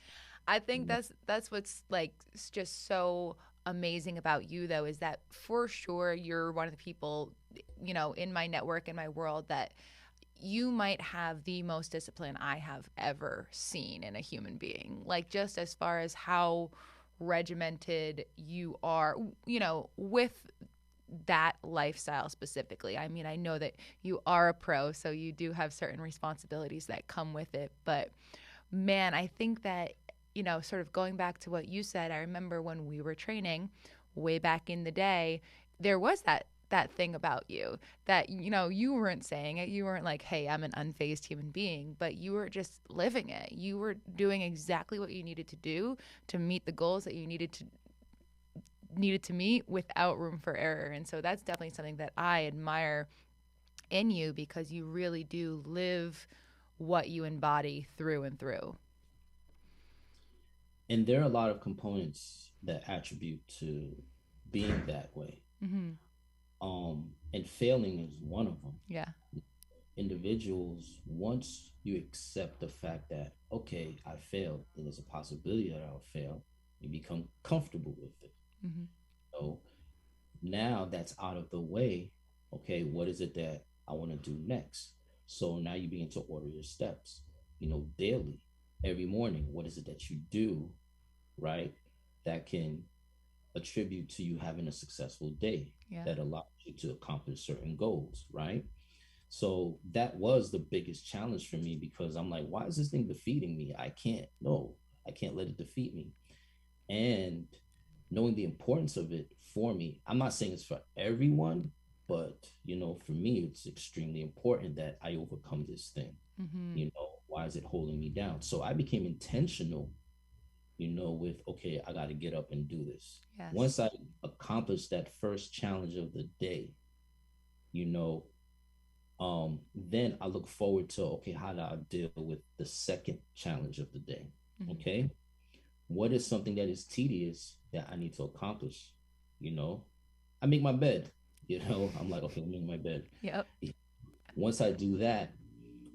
[SPEAKER 2] I
[SPEAKER 3] You
[SPEAKER 2] think
[SPEAKER 3] know,
[SPEAKER 2] that's what's like just so amazing about you though, is that for sure you're one of the people, in my network, in my world, that you might have the most discipline I have ever seen in a human being. Like, just as far as how regimented you are, with that lifestyle specifically. I mean, I know that you are a pro, so you do have certain responsibilities that come with it. But man, I think that, sort of going back to what you said, I remember when we were training way back in the day, there was that thing about you that you weren't saying it. You weren't like, hey, I'm an unfazed human being, but you were just living it. You were doing exactly what you needed to do to meet the goals that you needed to meet without room for error. And so that's definitely something that I admire in you, because you really do live what you embody through and through.
[SPEAKER 3] and there are a lot of components that attribute to being that way.
[SPEAKER 2] Mm-hmm.
[SPEAKER 3] And failing is one of them.
[SPEAKER 2] Yeah.
[SPEAKER 3] Individuals, once you accept the fact that, okay, I failed, and there's a possibility that I'll fail, you become comfortable with it.
[SPEAKER 2] Mm-hmm.
[SPEAKER 3] So now that's out of the way. Okay, what is it that I want to do next? So now you begin to order your steps, daily, every morning. What is it that you do, right? That can attribute to you having a successful day,
[SPEAKER 2] Yeah.
[SPEAKER 3] that allows you to accomplish certain goals, right? So that was the biggest challenge for me, because I'm like, why is this thing defeating me? I can't, no, I can't let it defeat me. And knowing the importance of it for me, I'm not saying it's for everyone, but for me, it's extremely important that I overcome this thing.
[SPEAKER 2] Mm-hmm.
[SPEAKER 3] Why is it holding me down? So I became intentional, with, okay, I got to get up and do this.
[SPEAKER 2] Yes.
[SPEAKER 3] Once I accomplished that first challenge of the day, you know, then I look forward to, okay, how do I deal with the second challenge of the day?
[SPEAKER 2] Mm-hmm.
[SPEAKER 3] Okay, what is something that is tedious that I need to accomplish? You know, I make my bed. I'm like, okay, I make my bed.
[SPEAKER 2] Yep.
[SPEAKER 3] Once I do that,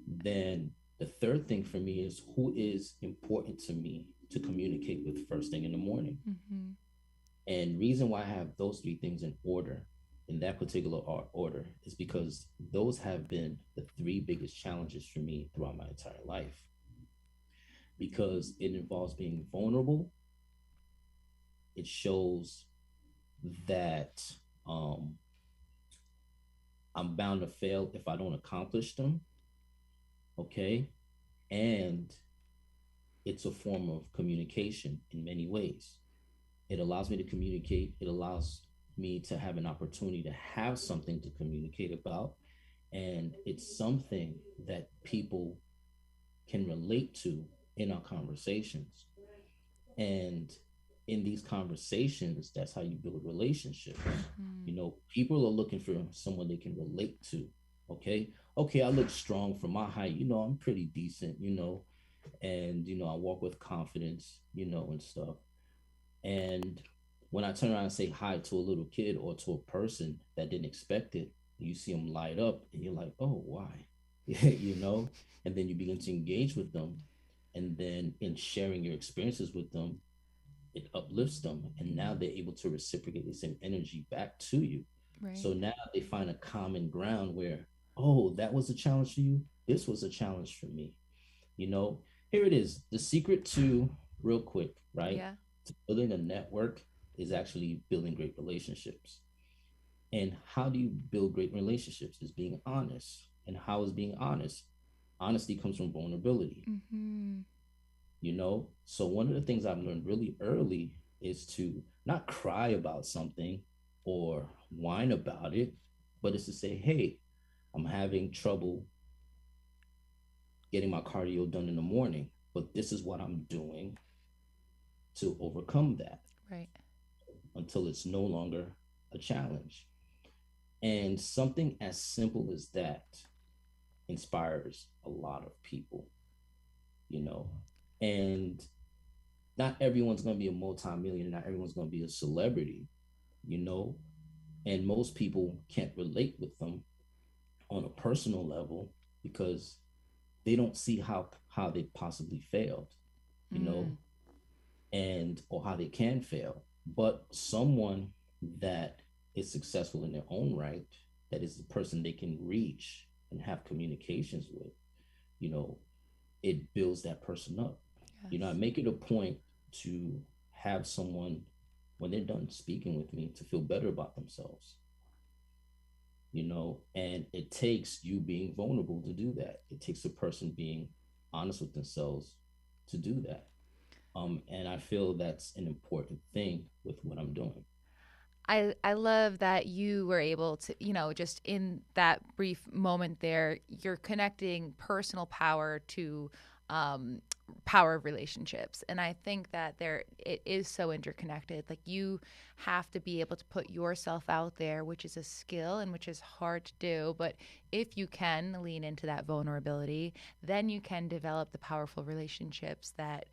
[SPEAKER 3] then the third thing for me is, who is important to me to communicate with first thing in the morning.
[SPEAKER 2] Mm-hmm.
[SPEAKER 3] And reason why I have those three things in order, in that particular order, is because those have been the three biggest challenges for me throughout my entire life. Because it involves being vulnerable. It shows that um, I'm bound to fail if I don't accomplish them. Okay. And it's a form of communication in many ways. It allows me to communicate, it allows me to have an opportunity to have something to communicate about. And it's something that people can relate to in our conversations. And in these conversations, that's how you build relationships.
[SPEAKER 2] Mm-hmm.
[SPEAKER 3] People are looking for someone they can relate to. Okay. Okay, I look strong for my height. I'm pretty decent, and I walk with confidence, and stuff. And when I turn around and say hi to a little kid or to a person that didn't expect it, you see them light up and you're like, oh, why? And then you begin to engage with them. And then in sharing your experiences with them, it uplifts them. And now they're able to reciprocate the same energy back to you.
[SPEAKER 2] Right.
[SPEAKER 3] So now they find a common ground where, oh, that was a challenge for you. This was a challenge for me. You know, Here it is. The secret to, real quick, right?
[SPEAKER 2] Yeah.
[SPEAKER 3] To building a network is actually building great relationships. And how do you build great relationships? Is being honest. And how is being honest? Honesty comes from vulnerability,
[SPEAKER 2] Mm-hmm.
[SPEAKER 3] So one of the things I've learned really early is to not cry about something or whine about it, but it's to say, hey, I'm having trouble getting my cardio done in the morning, but this is what I'm doing to overcome that
[SPEAKER 2] Right.
[SPEAKER 3] until it's no longer a challenge. And something as simple as that inspires a lot of people, you know. And not everyone's going to be a multimillionaire, not everyone's going to be a celebrity, you know. And most people can't relate with them on a personal level because they don't see how they possibly failed, you know,
[SPEAKER 2] Mm.
[SPEAKER 3] and or how they can fail. But someone that is successful in their own right, that is the person they can reach and have communications with, you know, it builds that person up. I
[SPEAKER 2] Yes.
[SPEAKER 3] make it a point to have someone when they're done speaking with me to feel better about themselves, and it takes you being vulnerable to do that. It takes a person being honest with themselves to do that. And I feel that's an important thing with what I'm doing.
[SPEAKER 2] I love that you were able to, just in that brief moment there, you're connecting personal power to um, power of relationships. And I think that it is so interconnected. Like you have to be able to put yourself out there, which is a skill and which is hard to do. But if you can lean into that vulnerability, then you can develop the powerful relationships that,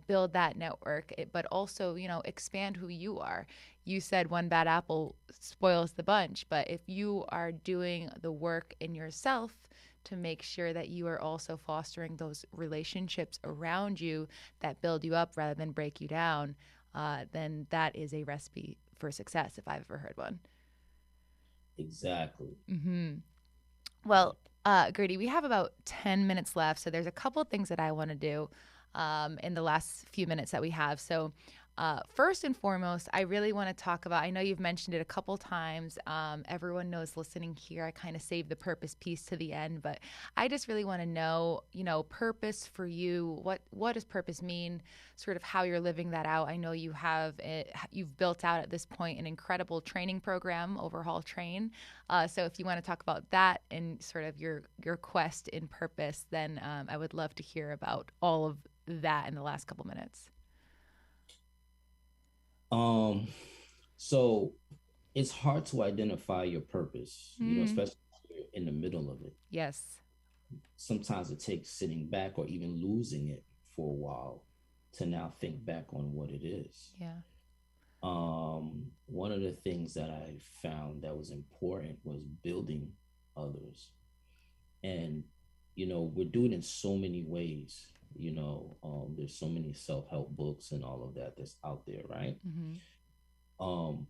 [SPEAKER 2] build that network, but also, expand who you are. You said one bad apple spoils the bunch, but if you are doing the work in yourself to make sure that you are also fostering those relationships around you that build you up rather than break you down, then that is a recipe for success if I've ever heard one.
[SPEAKER 3] Exactly.
[SPEAKER 2] Mm-hmm. Well, Gerdy, we have about 10 minutes left, so there's a couple of things that I want to do in the last few minutes that we have. So, first and foremost, I really want to talk about. I know you've mentioned it a couple times. Everyone knows listening here. I kind of save the purpose piece to the end, but I just really want to know, purpose for you. What does purpose mean? Sort of how you're living that out. I know you've built out at this point an incredible training program, Overhaul Train. So if you want to talk about that and sort of your quest in purpose, then I would love to hear about all of that in the last couple minutes.
[SPEAKER 3] Um, so it's hard to identify your purpose,
[SPEAKER 2] Mm.
[SPEAKER 3] especially if you're in the middle of it.
[SPEAKER 2] Yes.
[SPEAKER 3] Sometimes it takes sitting back or even losing it for a while to now think back on what it is.
[SPEAKER 2] Yeah.
[SPEAKER 3] One of the things that I found that was important was building others. And, we're doing it in so many ways. There's so many self-help books and all of that that's out there, right?
[SPEAKER 2] Mm-hmm.
[SPEAKER 3] Um,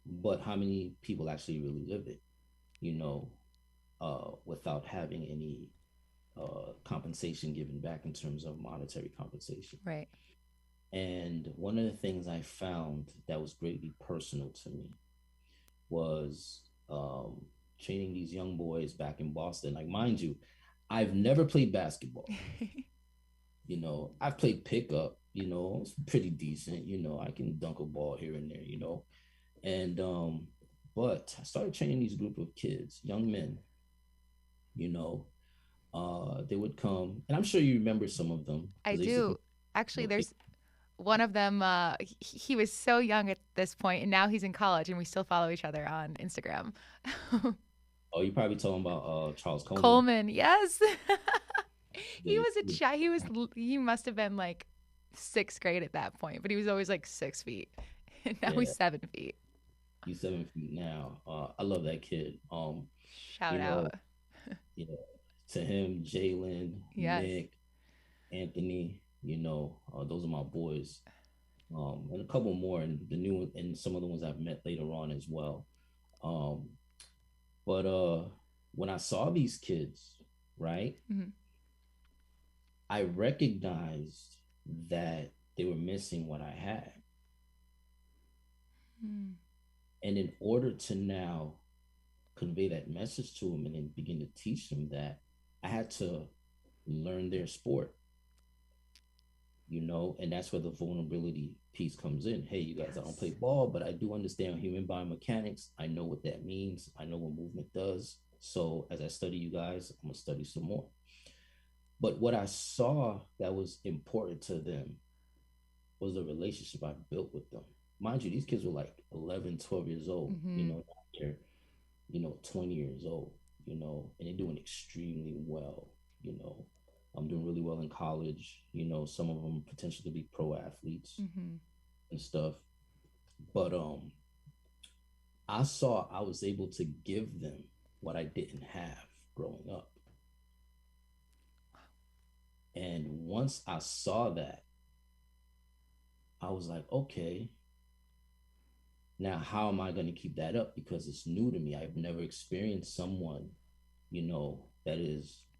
[SPEAKER 3] but how many people actually really live it, without having any compensation given back in terms of monetary compensation?
[SPEAKER 2] Right.
[SPEAKER 3] And one of the things I found that was greatly personal to me was training these young boys back in Boston. Like, mind you, I've never played basketball. I've played pickup, it's pretty decent. I can dunk a ball here and there, And but I started training these group of kids, young men, you know. They would come, and I'm sure you remember some of them
[SPEAKER 2] I
[SPEAKER 3] because they used to
[SPEAKER 2] do.
[SPEAKER 3] come.
[SPEAKER 2] Actually,
[SPEAKER 3] Okay.
[SPEAKER 2] there's one of them. He was so young at this point, and now he's in college, and we still follow each other on Instagram.
[SPEAKER 3] Oh, you probably talking about Charles Coleman.
[SPEAKER 2] Coleman, yes. He
[SPEAKER 3] The,
[SPEAKER 2] was a child. He must have been like sixth grade at that point, but he was always like 6 feet. And now
[SPEAKER 3] yeah,
[SPEAKER 2] he's 7 feet.
[SPEAKER 3] he's 7 feet now. I love that kid.
[SPEAKER 2] Shout
[SPEAKER 3] You know,
[SPEAKER 2] out.
[SPEAKER 3] yeah, to him, Jalen,
[SPEAKER 2] Yes.
[SPEAKER 3] Nick, Anthony. Those are my boys. And a couple more, and the new and some of the ones I've met later on as well. Um, but when I saw these kids, right,
[SPEAKER 2] Mm-hmm.
[SPEAKER 3] I recognized that they were missing what I had.
[SPEAKER 2] Mm-hmm.
[SPEAKER 3] And in order to now convey that message to them and then begin to teach them that, I had to learn their sport, and that's where the vulnerability piece comes in. Hey, you guys, I don't play
[SPEAKER 2] Yes.
[SPEAKER 3] ball, but I do understand human biomechanics. I know what that means. I know what movement does. So as I study you guys, I'm gonna study some more. But what I saw that was important to them was the relationship I built with them. Mind you, these kids were like 11, 12 years old.
[SPEAKER 2] Mm-hmm.
[SPEAKER 3] Now they're 20 years old, and they're doing extremely well. I'm doing really well in college. Some of them potentially to be pro athletes
[SPEAKER 2] Mm-hmm.
[SPEAKER 3] and stuff. But I saw I was able to give them what I didn't have growing up. And once I saw that, I was like, okay, now how am I going to keep that up? Because it's new to me. I've never experienced someone,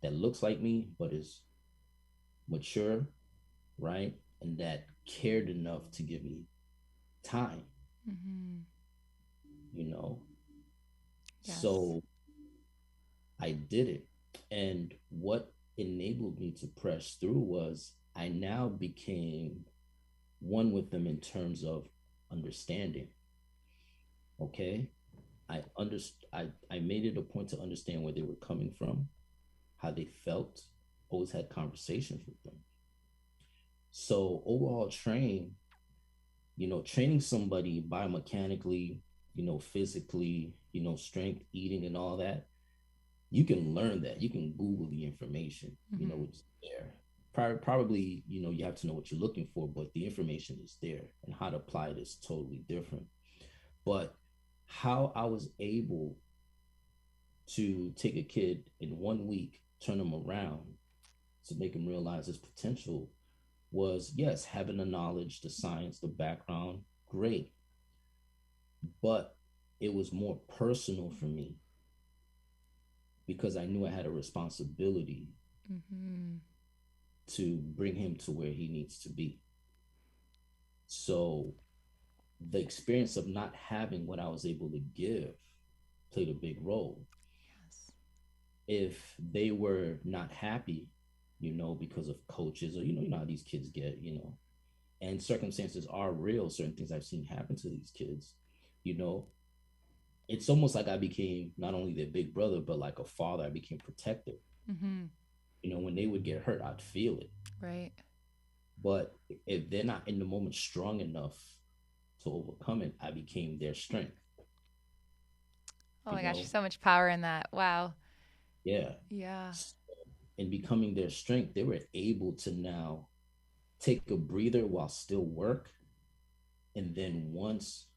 [SPEAKER 3] that looks like me, but is mature, right? And that cared enough to give me time,
[SPEAKER 2] Mm-hmm.
[SPEAKER 3] you know?
[SPEAKER 2] Yes.
[SPEAKER 3] So I did it. And what enabled me to press through was I now became one with them in terms of understanding. Okay. I made it a point to understand where they were coming from, how they felt, always had conversations with them. So overall train, training somebody biomechanically, physically, strength, eating, and all that, you can learn that. You can Google the information,
[SPEAKER 2] Mm-hmm.
[SPEAKER 3] it's there. Probably, you have to know what you're looking for, but the information is there, and how to apply it is totally different. But how I was able to take a kid in 1 week, turn them around to make him realize his potential was, yes, having the knowledge, the science, the background, great. But it was more personal for me because I knew I had a responsibility
[SPEAKER 2] Mm-hmm.
[SPEAKER 3] to bring him to where he needs to be. So the experience of not having what I was able to give played a big role.
[SPEAKER 2] Yes.
[SPEAKER 3] If they were not happy, because of coaches, or how these kids get, and circumstances are real, certain things I've seen happen to these kids, you know, it's almost like I became not only their big brother, but like a father. I became protective.
[SPEAKER 2] Mm-hmm.
[SPEAKER 3] When they would get hurt, I'd feel it.
[SPEAKER 2] Right.
[SPEAKER 3] But if they're not in the moment strong enough to overcome it, I became their strength.
[SPEAKER 2] Oh
[SPEAKER 3] You
[SPEAKER 2] my gosh, there's
[SPEAKER 3] know,
[SPEAKER 2] so much power in that. Wow.
[SPEAKER 3] yeah.
[SPEAKER 2] Yeah.
[SPEAKER 3] In becoming their strength, they were able to now take a breather while still work. And then once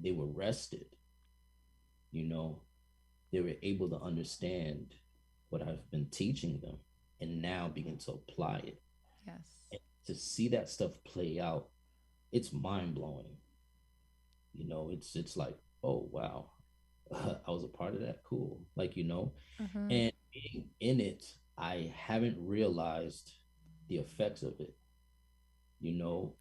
[SPEAKER 3] they were rested, you know, they were able to understand what I've been teaching them and now begin to apply it.
[SPEAKER 2] Yes.
[SPEAKER 3] And to see that stuff play out, it's mind blowing. It's like, oh wow, I was a part of that. Cool,
[SPEAKER 2] Mm-hmm.
[SPEAKER 3] and being in it, I haven't realized the effects of it. You know,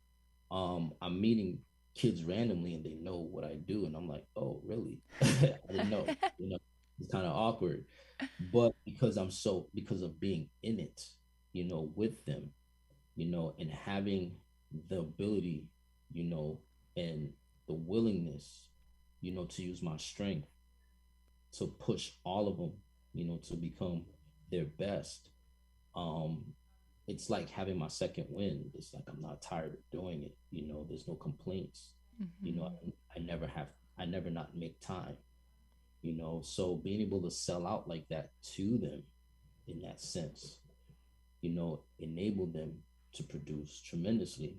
[SPEAKER 3] I'm meeting kids randomly and they know what I do, and I'm like, oh really? I didn't know. It's kind of awkward, but because of being in it, with them, and having the ability, you know, and the willingness, to use my strength to push all of them, to become their best. Um, it's like having my second wind. It's like I'm not tired of doing it. There's no complaints.
[SPEAKER 2] Mm-hmm.
[SPEAKER 3] I never have, I never not make time. So being able to sell out like that to them in that sense, enable them to produce tremendously.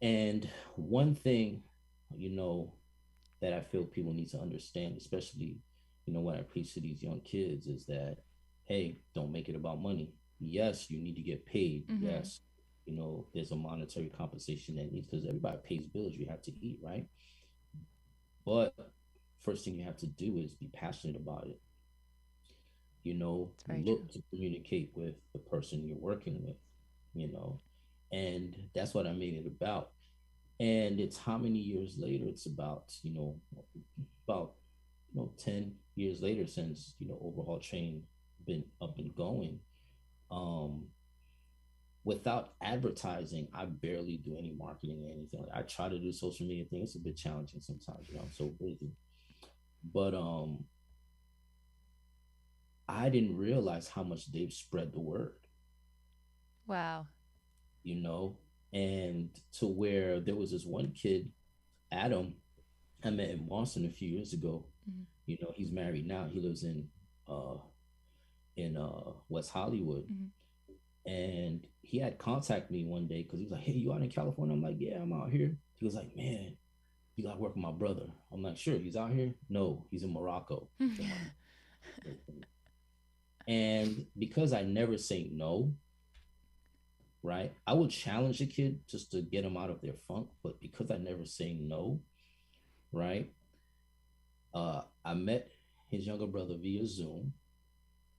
[SPEAKER 3] And one thing, you know, that I feel people need to understand, especially, what I preach to these young kids is that, hey, don't make it about money. Yes, you need to get paid.
[SPEAKER 2] Mm-hmm.
[SPEAKER 3] Yes, there's a monetary compensation that needs, because everybody pays bills. You have to eat, right? But first thing you have to do is be passionate about it.
[SPEAKER 2] It's very true.
[SPEAKER 3] Look to communicate with the person you're working with, you know, and that's what I made it about. And it's how many years later? It's about 10 years later since Overhaul Train been up and going. Um, Without advertising, I barely do any marketing or anything. Like, I try to do social media thing. It's a bit challenging sometimes. I'm so busy. But I didn't realize how much they've spread the word.
[SPEAKER 2] Wow.
[SPEAKER 3] You know, and to where there was this one kid, Adam, I met in Boston a few years ago.
[SPEAKER 2] Mm-hmm.
[SPEAKER 3] He's married now. He lives uh in West Hollywood.
[SPEAKER 2] Mm-hmm.
[SPEAKER 3] And he had contacted me one day because he was like, "Hey, you out in California?" I'm like, "Yeah, I'm out here." He was like, "Man, you got to work with my brother." I'm like, "Sure, he's out here." "No, he's in Morocco." And because I never say no, right? I would challenge a kid just to get them out of their funk, but because I never say no, right? I met his younger brother via Zoom,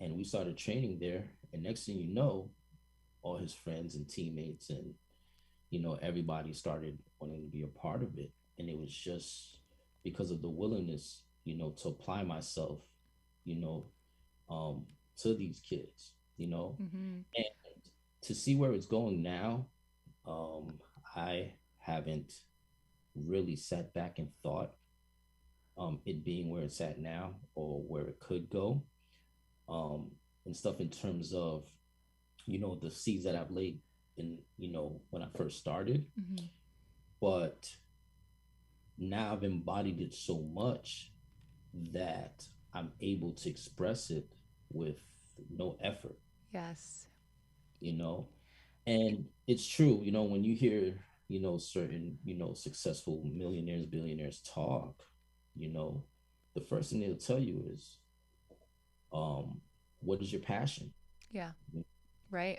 [SPEAKER 3] and we started training there. And next thing you know, all his friends and teammates and everybody started wanting to be a part of it. And it was just because of the willingness, to apply myself, you know, um, to these kids,
[SPEAKER 2] Mm-hmm.
[SPEAKER 3] and to see where it's going now. um, I haven't really sat back and thought it being where it's at now or where it could go, and stuff in terms of the seeds that I've laid in when I first started.
[SPEAKER 2] Mm-hmm.
[SPEAKER 3] But now I've embodied it so much that I'm able to express it with no effort,
[SPEAKER 2] Yes.
[SPEAKER 3] you know? And it's true, when you hear, certain, successful millionaires, billionaires talk, you know, the first thing they'll tell you is, um, what is your passion?
[SPEAKER 2] Yeah. Right.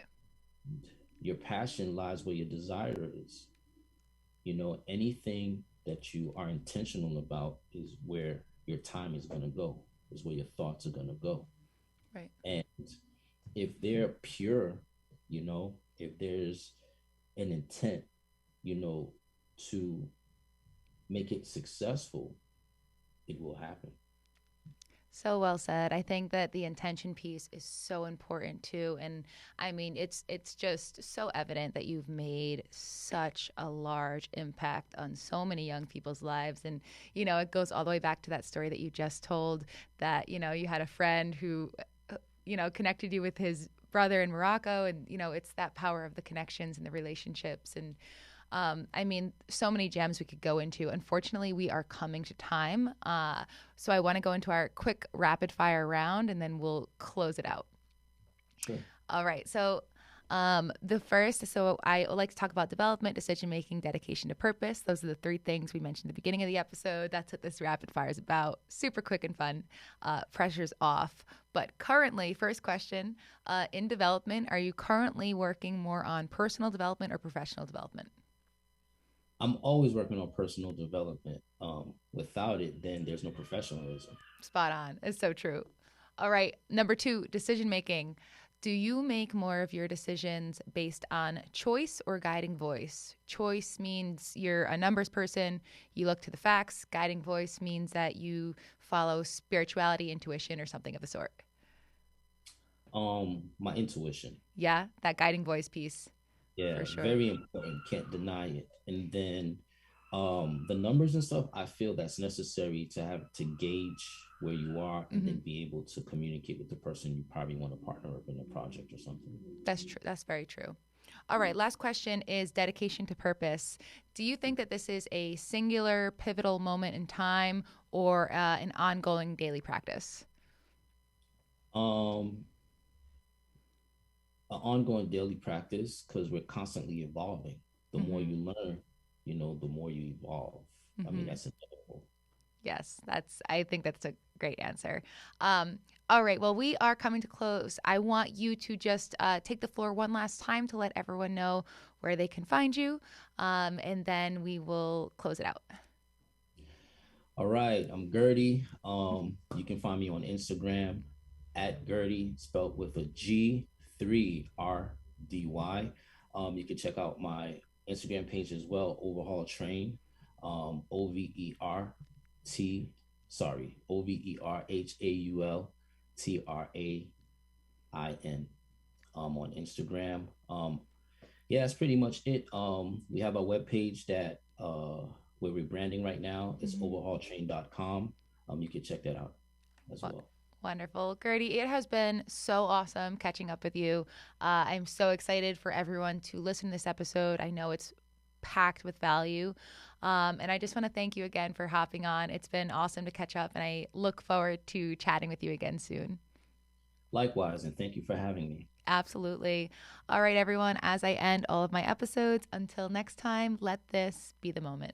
[SPEAKER 3] Your passion lies where your desire is. Anything that you are intentional about is where your time is going to go, is where your thoughts are going to go.
[SPEAKER 2] Right.
[SPEAKER 3] And if they're pure, if there's an intent, to make it successful, it will happen.
[SPEAKER 2] So well said. I think that the intention piece is so important too. And I mean, it's just so evident that you've made such a large impact on so many young people's lives. And, it goes all the way back to that story that you just told, that, you had a friend who, connected you with his brother in Morocco. And, it's that power of the connections and the relationships. And I mean, so many gems we could go into. Unfortunately, we are coming to time. So I want to go into our quick rapid fire round and then we'll close it out.
[SPEAKER 3] Sure.
[SPEAKER 2] All right. So so I like to talk about development, decision making, dedication to purpose. Those are the three things we mentioned at the beginning of the episode. That's what this rapid fire is about. Super quick and fun. Pressure's off. But currently, first question, in development, are you currently working more on personal development or professional development?
[SPEAKER 3] I'm always working on personal development. Without it, then there's no professionalism.
[SPEAKER 2] Spot on. It's so true. All right. Number two, decision making. Do you make more of your decisions based on choice or guiding voice? Choice means you're a numbers person, you look to the facts. Guiding voice means that you follow spirituality, intuition, or something of the sort.
[SPEAKER 3] My intuition.
[SPEAKER 2] Yeah, that guiding voice piece,
[SPEAKER 3] Yeah,
[SPEAKER 2] for sure.
[SPEAKER 3] very important. Can't deny it. And then the numbers and stuff, I feel that's necessary to have to gauge where you are and
[SPEAKER 2] Mm-hmm.
[SPEAKER 3] then be able to communicate with the person you probably want to partner up in a project or something.
[SPEAKER 2] That's true. That's very true. All right, last question is dedication to purpose. Do you think that this is a singular pivotal moment in time, or an ongoing daily practice?
[SPEAKER 3] Um, an ongoing daily practice because we're constantly evolving. The more
[SPEAKER 2] Mm-hmm.
[SPEAKER 3] you learn, the more you evolve. I mean,
[SPEAKER 2] Mm-hmm.
[SPEAKER 3] that's inevitable.
[SPEAKER 2] Yes, I think that's a great answer. Um, all right. Well, we are coming to close. I want you to just take the floor one last time to let everyone know where they can find you. And then we will close it out.
[SPEAKER 3] All right, I'm Gerdy. You can find me on Instagram at Gerdy, spelled with a G, 3RDY. You can check out my Instagram page as well, Overhaul Train, OVERT, OVERHAULTRAIN, on Instagram. Yeah, that's pretty much it. We have a webpage that we're rebranding right now. It's
[SPEAKER 2] Mm-hmm.
[SPEAKER 3] overhaultrain.com. You can check that out as well.
[SPEAKER 2] Wonderful. Gerdy, it has been so awesome catching up with you. I'm so excited for everyone to listen to this episode. I know it's packed with value. And I just want to thank you again for hopping on. It's been awesome to catch up, and I look forward to chatting with you again soon.
[SPEAKER 3] Likewise, and thank you for having me.
[SPEAKER 2] Absolutely. All right, everyone, as I end all of my episodes, until next time, let this be the moment.